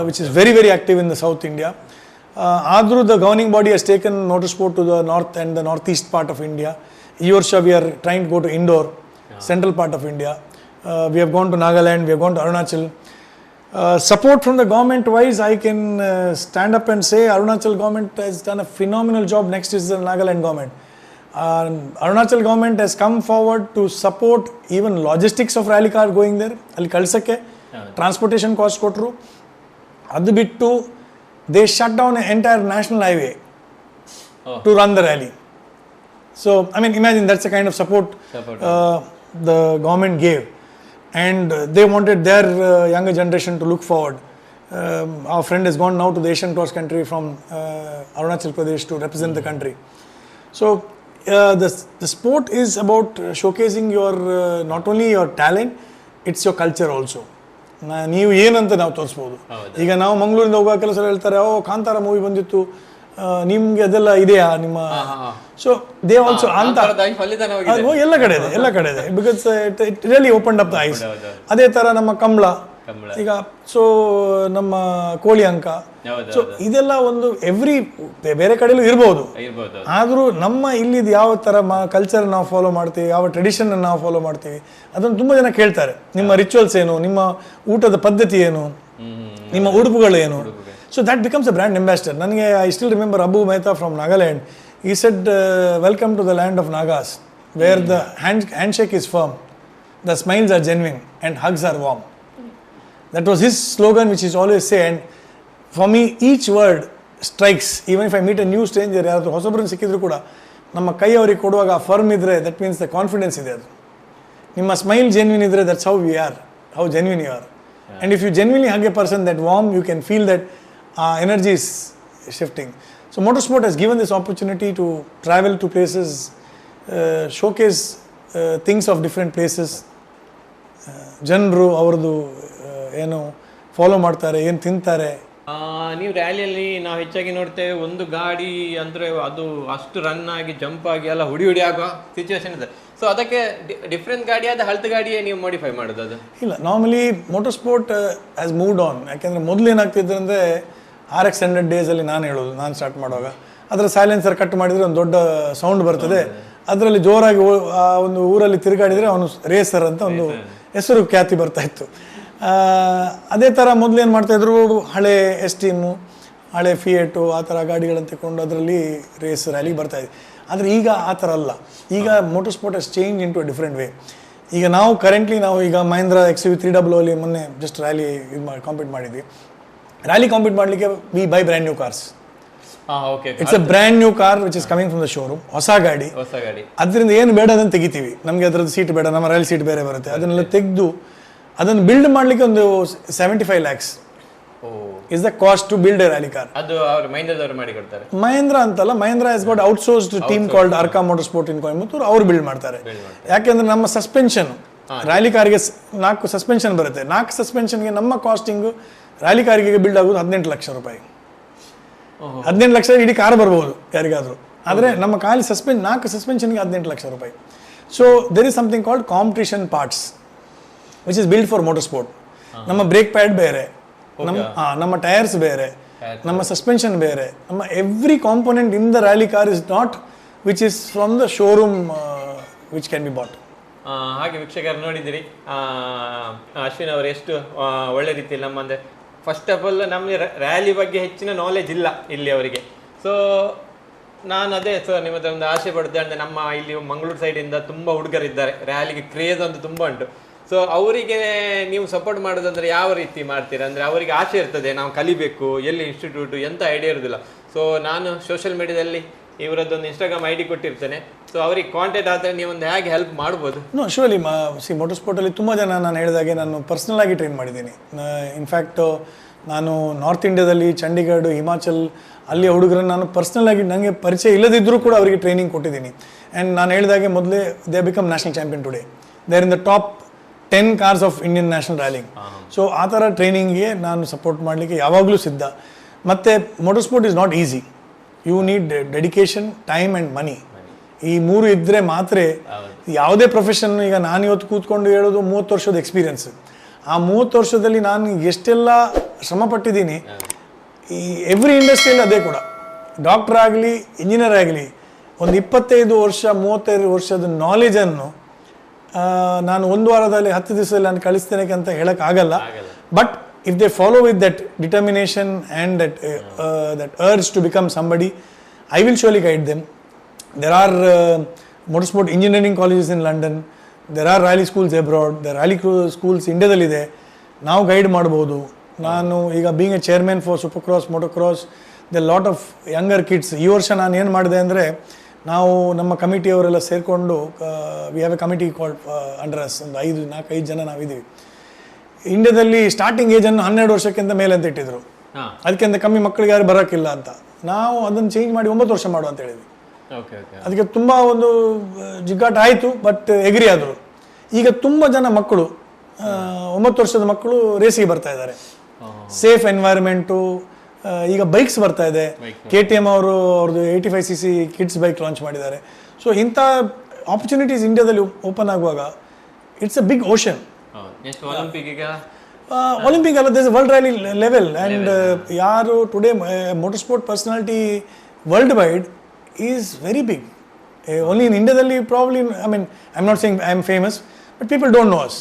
[SPEAKER 1] which is very very active in the South India. Adru the governing body has taken motorsport to the north and the northeast part of India. Yearsha we are trying to go to Indore, central part of India. We have gone to Nagaland, we have gone to Arunachal. Support from the government wise, I can stand up and say Arunachal government has done a phenomenal job. Next is the Nagaland government. Arunachal government has come forward to support even logistics of rally car going there. ಅಲ್ಲಿ ಕಳ್ಸಕ್ಕೆ transportation cost ಕೊಟ್ಟರು. ಅದು ಬಿಟ್ಟು they shut down entire national highway to run the rally. So I mean imagine that's a kind of support the government gave. And they wanted their younger generation to look forward. Our friend has gone now to the Asian cross country from Arunachal Pradesh to represent the country. So the sport is about showcasing your not only your talent, it's your culture also. ನೀವು ಏನಂತ ನಾವು ತೋರಿಸ್ಬೋದು. ಈಗ ನಾವು ಮಂಗಳೂರಿಂದ ಹೋಗೋ ಕೆಲಸ ಹೇಳ್ತಾರೆ, ಓ Kantara movie ಬಂದಿತ್ತು, ನಿಮ್ಗೆ ಅದೆಲ್ಲ ಇದೆಯಾ ನಿಮ್ಮ. ಸೊ ದೇ ಆಲ್ಸೋ ಅಂತ ಎಲ್ಲ ಕಡೆ ಇದೆ because it really open up the ice. ಅದೇ ತರ ನಮ್ಮ ಕಂಬಳ ಈಗ, ಸೊ ನಮ್ಮ ಕೋಳಿ ಅಂಕ, ಸೊ ಇದೆಲ್ಲ ಒಂದು ಬೇರೆ ಕಡೆಯಲ್ಲೂ ಇರ್ಬೋದು. ಆದ್ರೂ ನಮ್ಮ ಇಲ್ಲಿದ್ ಯಾವ ತರ ಕಲ್ಚರ್ ನಾವು ಫಾಲೋ ಮಾಡ್ತೀವಿ, ಯಾವ ಟ್ರೆಡಿಷನ್ ನಾವು ಫಾಲೋ ಮಾಡ್ತೀವಿ, ಅದನ್ನು ತುಂಬಾ ಜನ ಕೇಳ್ತಾರೆ. ನಿಮ್ಮ ರಿಚುವಲ್ಸ್ ಏನು, ನಿಮ್ಮ ಊಟದ ಪದ್ಧತಿ ಏನು, ನಿಮ್ಮ ಉಡುಪುಗಳು ಏನು. So that becomes a brand ambassador. I still remember Abu Mehta from Nagaland. He said, welcome to the land of Nagas, where the handshake is firm, the smiles are genuine, and hugs are warm. That was his slogan, which he always say. And for me, each word strikes. Even if I meet a new stranger, ಯಾರಾದರೂ ಹೊಸಬ್ರನ್ನ ಸಿಕ್ಕಿದ್ರು ಕೂಡ ನಮ್ಮ ಕೈ ಅವರಿಗೆ ಕೊಡುವಾಗ firm ಇದ್ರೆ, that means the confidence ಇದೆ. ಅದು ನಿಮ್ಮ ಸ್ಮೈಲ್ ಜೆನ್ಯೂನ್ ಇದ್ರೆ, that's how we are, how genuine you are. And if you genuinely hug a person that warm, you can feel that energy is shifting. So motorsport has given this opportunity to travel to places, showcase things of different places. ಜನರು ಅವ್ರದ್ದು ಏನು follow ಮಾಡ್ತಾರೆ, ಏನು ತಿಂತಾರೆ.
[SPEAKER 2] ನೀವು ರ್ಯಾಲಿಯಲ್ಲಿ ನಾವು ಹೆಚ್ಚಾಗಿ ನೋಡ್ತೇವೆ, ಒಂದು ಗಾಡಿ ಅಂದರೆ ಅದು ಅಷ್ಟು ರನ್ ಆಗಿ ಜಂಪ್ ಆಗಿ ಎಲ್ಲ ಹುಡಿ ಆಗುವ ಸಿಚುವೇಶನ್ ಇದೆ. ಸೊ ಅದಕ್ಕೆ ಡಿಫ್ರೆಂಟ್ ಗಾಡಿ ಆದ ಹಳತು ಗಾಡಿಯೇ ನೀವು ಮಾಡಿಫೈ ಮಾಡೋದು? ಅದು
[SPEAKER 1] ಇಲ್ಲ, normally motor sport has moved on. ಯಾಕೆಂದರೆ ಮೊದಲು ಏನಾಗ್ತಿದ್ರೆ ಅಂದರೆ RX 100 ಡೇಸಲ್ಲಿ ನಾನು ಸ್ಟಾರ್ಟ್ ಮಾಡುವಾಗ ಅದರ ಸೈಲೆನ್ಸರ್ ಕಟ್ ಮಾಡಿದರೆ ಒಂದು ದೊಡ್ಡ ಸೌಂಡ್ ಬರ್ತದೆ. ಅದರಲ್ಲಿ ಜೋರಾಗಿ ಒಂದು ಊರಲ್ಲಿ ತಿರುಗಾಡಿದರೆ ಅವನು ರೇಸರ್ ಅಂತ ಒಂದು ಹೆಸರು ಖ್ಯಾತಿ ಬರ್ತಾ ಇತ್ತು. ಅದೇ ಥರ ಮೊದಲು ಏನು ಮಾಡ್ತಾಯಿದ್ರು, ಹಳೆ ಎಸ್ಟೀಮು, ಹಳೆ ಫಿಯೇಟು ಆ ಥರ ಗಾಡಿಗಳನ್ನು ತಗೊಂಡು ಅದರಲ್ಲಿ ರೇಸ್ ರ್ಯಾಲಿ ಬರ್ತಾಯಿದೆ. ಆದರೆ ಈಗ ಆ ಥರ ಅಲ್ಲ. ಈಗ motor sport has change into a different way. ಈಗ ನಾವು ಕರೆಂಟ್ಲಿ ಈಗ ಮಹೇಂದ್ರ XUV 300 ಅಲ್ಲಿ ಮೊನ್ನೆ ಜಸ್ಟ್ ರ್ಯಾಲಿ ಕಾಂಪೀಟ್ ಮಾಡಿದ್ವಿ. ರ್ಯಾಲಿ ಕಾಂಪೀಟ್ ಮಾಡಲಿಕ್ಕೆ we buy brand new cars. It's a brand new car which is coming from the showroom. ಹೊಸ ಗಾಡಿ. ಅದರಿಂದ ಏನು ಬೇಡ ಅದನ್ನು ತೆಗಿತೀವಿ. ನಮಗೆ ಅದರದ್ದು ಸೀಟ್ ಬೇಡ, ನಮ್ಮ ರೈಲ್ ಸೀಟ್ ಬೇರೆ ಬರುತ್ತೆ, ಅದನ್ನೆಲ್ಲ ತೆಗೆದು ಅದನ್ನು ಬಿಲ್ಡ್ ಮಾಡಲಿಕ್ಕೆ ಒಂದು 75 lakhs is the cost to build a rally car.
[SPEAKER 2] ಅದು ಅವರು ಮಹೇಂದ್ರದವರು ಮಾಡಿ ಕೊಡ್ತಾರೆ.
[SPEAKER 1] ಮಹೇಂದ್ರ ಅಂತಲ್ಲ, Mahendra has got outsourced team called Arca Motorsport in Coimbatore. ಅವರು ಬಿಲ್ಡ್ ಮಾಡ್ತಾರೆ. ಯಾಕೆಂದ್ರೆ ನಮ್ಮ ಸಸ್ಪೆನ್ಷನ್ ರ್ಯಾಲಿ ಕಾರ್ಗೆ 4 ಸಸ್ಪೆನ್ಷನ್ ಬರುತ್ತೆ. 4 ಸಸ್ಪೆನ್ಷನ್ಗೆ ನಮ್ಮ ಕಾಸ್ಟಿಂಗು ರ್ಯಾಲಿ ಕಾರಿಗೆ ಬಿಲ್ಡ್ ಆಗೋದು 18 ಲಕ್ಷ ರೂಪಾಯಿ. 18 ಲಕ್ಷ ಇಡೀ ಕಾರ್ ಬರ್ಬೋದು ಯಾರಿಗಾದರೂ. ಆದರೆ ನಮ್ಮ ಖಾಲಿ 4 ಸಸ್ಪೆನ್ಷನ್ಗೆ 18 ಲಕ್ಷ ರೂಪಾಯಿ. So there is something called competition parts which is build for motor sport. ನಮ್ಮ ಬ್ರೇಕ್ ಪ್ಯಾಡ್ ಬೇರೆ, ನಮ್ಮ ಟೈರ್ಸ್ ಬೇರೆ, ನಮ್ಮ ಸಸ್ಪೆನ್ಷನ್ ಬೇರೆ, ನಮ್ಮ every component in the rally car is not which is from the showroom which can be bought.
[SPEAKER 2] ಹಾಗೆ ವೀಕ್ಷಕರು ನೋಡಿದಿರಿ, ಅಶ್ವಿನ್ ಅವರು ಎಷ್ಟು ಒಳ್ಳೆ ರೀತಿಯಲ್ಲಿ ನಮ್ಮ ಅಂದರೆ ಫಸ್ಟ್ ಆಫ್ ಆಲ್ ನಮಗೆ ರ್ಯಾಲಿ ಬಗ್ಗೆ ಹೆಚ್ಚಿನ ನಾಲೆಜ್ ಇಲ್ಲ ಇಲ್ಲಿ ಅವರಿಗೆ. ಸೊ ನಾನು ಅದೇ ಸರ್ ನಿಮ್ಮ ಹತ್ರ ಒಂದು ಆಸೆ ಪಡ್ತೇನೆ. ಅಂದರೆ ನಮ್ಮ ಇಲ್ಲಿ ಮಂಗಳೂರು ಸೈಡಿಂದ ತುಂಬ ಹುಡುಗರಿದ್ದಾರೆ, ರ್ಯಾಲಿಗೆ ಕ್ರೇಜ್ ಅಂತ ತುಂಬ ಉಂಟು. ಸೊ ಅವರಿಗೆ ನೀವು ಸಪೋರ್ಟ್ ಮಾಡೋದಂದ್ರೆ ಯಾವ ರೀತಿ ಮಾಡ್ತೀರಾ? ಅಂದರೆ ಅವರಿಗೆ ಆಸೆ ಇರ್ತದೆ, ನಾವು ಕಲಿಬೇಕು, ಎಲ್ಲಿ ಇನ್ಸ್ಟಿಟ್ಯೂಟು ಎಂತ ಐಡಿಯಾ ಇರೋದಿಲ್ಲ. ಸೊ ನಾನು ಸೋಷಿಯಲ್ ಮೀಡಿಯಾದಲ್ಲಿ ಇವರದ್ದೊಂದು Instagram ID ಕೊಟ್ಟಿರ್ತೇನೆ. ಸೊ ಅವ್ರಿಗೆ ಕಾಂಟ್ಯಾಕ್ಟ್ ಆದರೆ ನೀವೊಂದು ಹೇಗೆ ಹೆಲ್ಪ್ ಮಾಡ್ಬೋದು?
[SPEAKER 1] ಶೂರ್ಲಿ. ಮೋಟರ್ ಸ್ಪೋರ್ಟಲ್ಲಿ ತುಂಬ ಜನ ನಾನು ಹೇಳಿದಾಗೆ ನಾನು ಪರ್ಸ್ನಲ್ ಆಗಿ ಟ್ರೈನ್ ಮಾಡಿದ್ದೀನಿ. ಇನ್ಫ್ಯಾಕ್ಟ್ ನಾನು ನಾರ್ತ್ ಇಂಡಿಯಾದಲ್ಲಿ ಚಂಡೀಗಢ ಹಿಮಾಚಲ್ ಅಲ್ಲಿ ಹುಡುಗರನ್ನು ನಾನು ಪರ್ಸ್ನಲ್ ಆಗಿ ನನಗೆ ಪರಿಚಯ ಇಲ್ಲದಿದ್ದರೂ ಕೂಡ ಅವರಿಗೆ ಟ್ರೈನಿಂಗ್ ಕೊಟ್ಟಿದ್ದೀನಿ. ಆ್ಯಂಡ್ ನಾನು ಹೇಳಿದಾಗೆ ಮೊದಲೇ they become national champion today. They are in the top 10 cars of Indian national rallying. So ಆ ಥರ ಟ್ರೈನಿಂಗ್ಗೆ ನಾನು ಸಪೋರ್ಟ್ ಮಾಡಲಿಕ್ಕೆ ಯಾವಾಗಲೂ ಸಿದ್ಧ. ಮತ್ತು motor sport is not easy. You need dedication, time and money. ಈ ಮೂರು ಇದ್ದರೆ ಮಾತ್ರ ಯಾವುದೇ ಪ್ರೊಫೆಷನ್. ಈಗ ನಾನು ಇವತ್ತು ಕೂತ್ಕೊಂಡು ಹೇಳೋದು 30 ವರ್ಷದ ಎಕ್ಸ್ಪೀರಿಯನ್ಸ್. ಆ 30 ವರ್ಷದಲ್ಲಿ ನಾನು ಎಷ್ಟೆಲ್ಲ ಶ್ರಮ ಪಟ್ಟಿದ್ದೀನಿ. ಈ ಎವ್ರಿ ಇಂಡಸ್ಟ್ರಿಯಲ್ಲಿ ಅದೇ ಕೂಡ, ಡಾಕ್ಟರ್ ಆಗಲಿ ಇಂಜಿನಿಯರ್ ಆಗಲಿ, ಒಂದು 25 ವರ್ಷ 35 ವರ್ಷದ ನಾಲೆಜನ್ನು ನಾನು ಒಂದು ವಾರದಲ್ಲಿ 10 ದಿವಸದಲ್ಲಿ ನಾನು ಕಳಿಸ್ತೇನೆ ಅಂತ ಹೇಳೋಕ್ಕಾಗಲ್ಲ. But if they follow with that determination and that urge to become somebody, I will surely guide them. There are motorsport engineering colleges in London. There are rally schools abroad. There are rally schools ಇಂಡಿಯಾದಲ್ಲಿದೆ. ನಾವು guide ಮಾಡ್ಬೋದು. ನಾನು ಈಗ being a chairman for super cross, Moto cross, the lot of younger kids. ಈ ವರ್ಷ ನಾನು ಏನು ಮಾಡಿದೆ ಅಂದರೆ, ನಾವು ನಮ್ಮ ಕಮಿಟಿಯವರೆಲ್ಲ ಸೇರಿಕೊಂಡು V have A committee called under us. ಒಂದು 4-5 ಜನ ನಾವಿದ್ದೀವಿ. ಇಂಡಿಯಾದಲ್ಲಿ ಸ್ಟಾರ್ಟಿಂಗ್ ಏಜನ್ನು 12 ವರ್ಷಕ್ಕಿಂತ ಮೇಲೆ ಅಂತ ಇಟ್ಟಿದ್ರು. ಅದಕ್ಕಿಂತ ಕಮ್ಮಿ ಮಕ್ಕಳಿಗೆ ಯಾರು ಬರೋಕ್ಕಿಲ್ಲ ಅಂತ. ನಾವು ಅದನ್ನು ಚೇಂಜ್ ಮಾಡಿ 9 ವರ್ಷ ಮಾಡುವ ಅಂತ ಹೇಳಿದ್ವಿ. ಅದಕ್ಕೆ ತುಂಬ ಒಂದು ಜಿಗ್ಗಾಟ ಆಯಿತು, ಬಟ್ ಎಗ್ರಿ ಆದರು. ಈಗ ತುಂಬ ಜನ ಮಕ್ಕಳು 9 ವರ್ಷದ ಮಕ್ಕಳು ರೇಸಿಗೆ ಬರ್ತಾ ಇದ್ದಾರೆ. Safe environment. ಈಗ ಬೈಕ್ಸ್ ಬರ್ತಾ ಇದೆ. KTM ಅವ್ರದ್ದು 85cc ಕಿಡ್ಸ್ ಬೈಕ್ ಲಾಂಚ್ ಮಾಡಿದ್ದಾರೆ. ಸೊ ಇಂಥ ಆಪರ್ಚುನಿಟೀಸ್ ಇಂಡಿಯಾದಲ್ಲಿ ಓಪನ್ ಆಗುವಾಗ it's a big ocean. Olympic ಅಲ್ಲ, this world rally level. And ಯಾರು today motor sport personality world wide is very big. Only in India dalli probably, I mean, I'm not saying I'm famous, but people don't know us.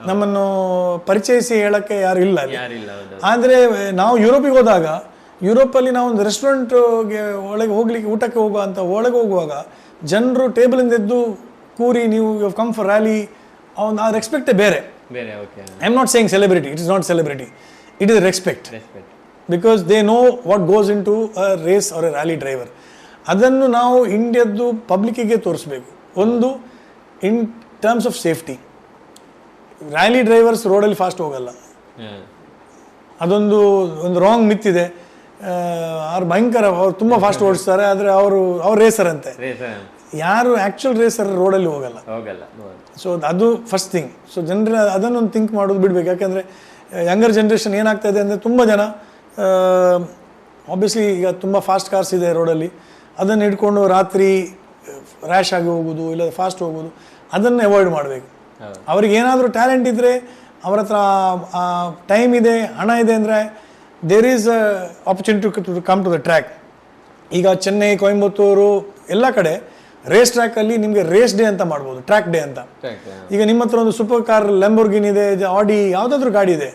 [SPEAKER 1] ನಮ್ಮನ್ನು ಪರಿಚಯಿಸಿ ಹೇಳಕ್ಕೆ ಯಾರು ಇಲ್ಲ ಅಲ್ಲಿ. ಆದರೆ ನಾವು ಯುರೋಪಿಗೆ ಹೋದಾಗ, ಯುರೋಪಲ್ಲಿ ನಾವು ಒಂದು ರೆಸ್ಟೋರೆಂಟ್ಗೆ ಒಳಗೆ ಹೋಗ್ಲಿಕ್ಕೆ, ಊಟಕ್ಕೆ ಒಳಗೆ ಹೋಗುವಾಗ ಜನರು ಟೇಬಲಿಂದ ಎದ್ದು ಕೂರಿ, ನೀವು ಯು ಕಮ್ ಫಾರ್ ರ್ಯಾಲಿ, ಆ ರೆಸ್ಪೆಕ್ಟೇ ಬೇರೆ. I am not saying celebrity, it is not celebrity, it is respect. Because they know what goes into a race or a rally driver. ಅದನ್ನು ನಾವು ಇಂಡಿಯಾದ್ದು ಪಬ್ಲಿಕ್ಕಿಗೆ ತೋರಿಸ್ಬೇಕು. ಒಂದು, in terms of safety, rally drivers ರೋಡಲ್ಲಿ fast ಹೋಗಲ್ಲ. ಅದೊಂದು wrong ಮಿತ್ ಇದೆ. ಅವ್ರು ಭಯಂಕರ, ಅವ್ರು ತುಂಬ ಫಾಸ್ಟ್ ಓಡಿಸ್ತಾರೆ, ಆದರೆ ಅವ್ರು ರೇಸರ್ ಅಂತೆ. ಯಾರು ಆ್ಯಕ್ಚುಯಲ್ ರೇಸರ್ ರೋಡಲ್ಲಿ ಹೋಗಲ್ಲ. ಸೊ ಅದು ಫಸ್ಟ್ ಥಿಂಗ್. ಸೊ ಜನರ ಅದನ್ನೊಂದು ಥಿಂಕ್ ಮಾಡೋದು ಬಿಡಬೇಕು. ಯಾಕೆಂದರೆ ಯಂಗರ್ ಜನ್ರೇಷನ್ ಏನಾಗ್ತಾ ಇದೆ ಅಂದರೆ, ತುಂಬ ಜನ ಆಬ್ವಿಯಸ್ಲಿ ಈಗ ತುಂಬ ಫಾಸ್ಟ್ ಕಾರ್ಸ್ ಇದೆ ರೋಡಲ್ಲಿ, ಅದನ್ನು ಹಿಡ್ಕೊಂಡು ರಾತ್ರಿ ರ್ಯಾಶ್ ಆಗಿ ಹೋಗೋದು, ಇಲ್ಲ ಫಾಸ್ಟ್ ಹೋಗೋದು, ಅದನ್ನು ಅವಾಯ್ಡ್ ಮಾಡಬೇಕು. ಅವ್ರಿಗೆ ಏನಾದರೂ ಟ್ಯಾಲೆಂಟ್ ಇದ್ದರೆ, ಅವ್ರ ಹತ್ರ ಟೈಮ್ ಇದೆ, ಹಣ ಇದೆ ಅಂದರೆ, there is a opportunity to come to the track. ಈಗ ಚೆನ್ನೈ, ಕೊಯಂಬತ್ತೂರು ಎಲ್ಲ ಕಡೆ ರೇಸ್ ಟ್ರ್ಯಾಕಲ್ಲಿ ನಿಮಗೆ ರೇಸ್ ಡೇ ಅಂತ ಮಾಡ್ಬೋದು, ಟ್ರ್ಯಾಕ್ ಡೇ ಅಂತ. ಈಗ ನಿಮ್ಮ ಹತ್ರ ಒಂದು ಸೂಪರ್ ಕಾರ್ ಲ್ಯಾಂಬೋರ್ಗಿನಿ ಇದೆ, ಆಡಿ, ಯಾವುದಾದ್ರೂ ಗಾಡಿ ಇದೆ,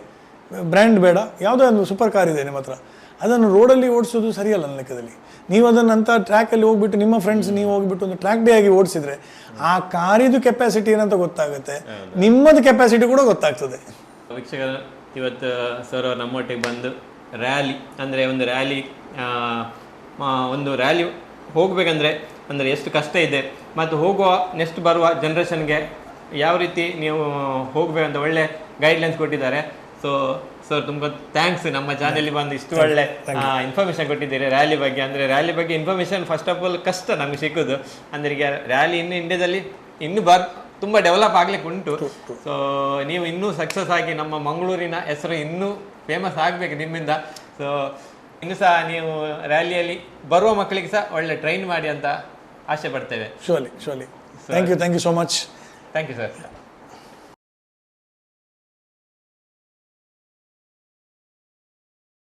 [SPEAKER 1] ಬ್ರ್ಯಾಂಡ್ ಬೇಡ, ಯಾವುದೋ ಒಂದು ಸೂಪರ್ ಕಾರ್ ಇದೆ ನಿಮ್ಮ ಹತ್ರ, ಅದನ್ನು ರೋಡಲ್ಲಿ ಓಡಿಸೋದು ಸರಿಯಲ್ಲ ನನ್ನ ಲೆಕ್ಕದಲ್ಲಿ. ನೀವು ಅದನ್ನಂತ ಟ್ರ್ಯಾಕಲ್ಲಿ ಹೋಗ್ಬಿಟ್ಟು ನಿಮ್ಮ ಫ್ರೆಂಡ್ಸ್ ನೀವು ಹೋಗ್ಬಿಟ್ಟು ಒಂದು ಟ್ರ್ಯಾಕ್ ಡೇ ಆಗಿ ಓಡಿಸಿದ್ರೆ ಆ ಕಾರಿದು ಕೆಪಾಸಿಟಿ ಏನಂತ ಗೊತ್ತಾಗುತ್ತೆ, ನಿಮ್ಮದು ಕೆಪಾಸಿಟಿ ಕೂಡ ಗೊತ್ತಾಗ್ತದೆ.
[SPEAKER 2] ವೀಕ್ಷಕರು, ಇವತ್ತು ಸರ್ ನಮ್ಮೊಟ್ಟಿಗೆ ಬಂದು ರ್ಯಾಲಿ ಅಂದರೆ ಒಂದು ರ್ಯಾಲಿ ಹೋಗಬೇಕಂದ್ರೆ ಅಂದರೆ ಎಷ್ಟು ಕಷ್ಟ ಇದೆ, ಮತ್ತು ಹೋಗುವ ನೆಕ್ಸ್ಟ್ ಬರುವ ಜನ್ರೇಷನ್ಗೆ ಯಾವ ರೀತಿ ನೀವು ಹೋಗಬೇಕಂತ ಒಳ್ಳೆ ಗೈಡ್ಲೈನ್ಸ್ ಕೊಟ್ಟಿದ್ದಾರೆ. ಸೊ ಸರ್, ತುಂಬ ಥ್ಯಾಂಕ್ಸ್ ನಮ್ಮ ಚಾನೆಲ್ಗೆ ಬಂದು ಇಷ್ಟು ಒಳ್ಳೆ ಇನ್ಫಾರ್ಮೇಷನ್ ಕೊಟ್ಟಿದ್ದೀರಿ ರ್ಯಾಲಿ ಬಗ್ಗೆ. ಅಂದರೆ ರ್ಯಾಲಿ ಬಗ್ಗೆ ಇನ್ಫಾರ್ಮೇಷನ್ ಫಸ್ಟ್ ಆಫ್ ಆಲ್ ಕಷ್ಟ ನಮಗೆ ಸಿಗೋದು. ಅಂದರೆ ಈಗ ರ್ಯಾಲಿ ಇನ್ನು ಇಂಡಿಯಾದಲ್ಲಿ ಇನ್ನೂ ತುಂಬ ಡೆವಲಪ್ ಆಗ್ಲಿಕ್ಕೆ ಉಂಟು. ಸೊ ನೀವು ಇನ್ನೂ ಸಕ್ಸಸ್ ಆಗಿ ನಮ್ಮ ಮಂಗಳೂರಿನ ಹೆಸರು ಇನ್ನೂ ಫೇಮಸ್ ಆಗಬೇಕು ನಿಮ್ಮಿಂದ. ಸೊ ಇನ್ನು ಸಹ ನೀವು ರ್ಯಾಲಿಯಲ್ಲಿ ಬರುವ ಮಕ್ಕಳಿಗೆ ಸಹ ಒಳ್ಳೆ ಟ್ರೈನ್ ಮಾಡಿ ಅಂತ ಆಸೆ ಪಡ್ತೇವೆ.
[SPEAKER 1] Surely thank you so much.
[SPEAKER 2] Thank you sir.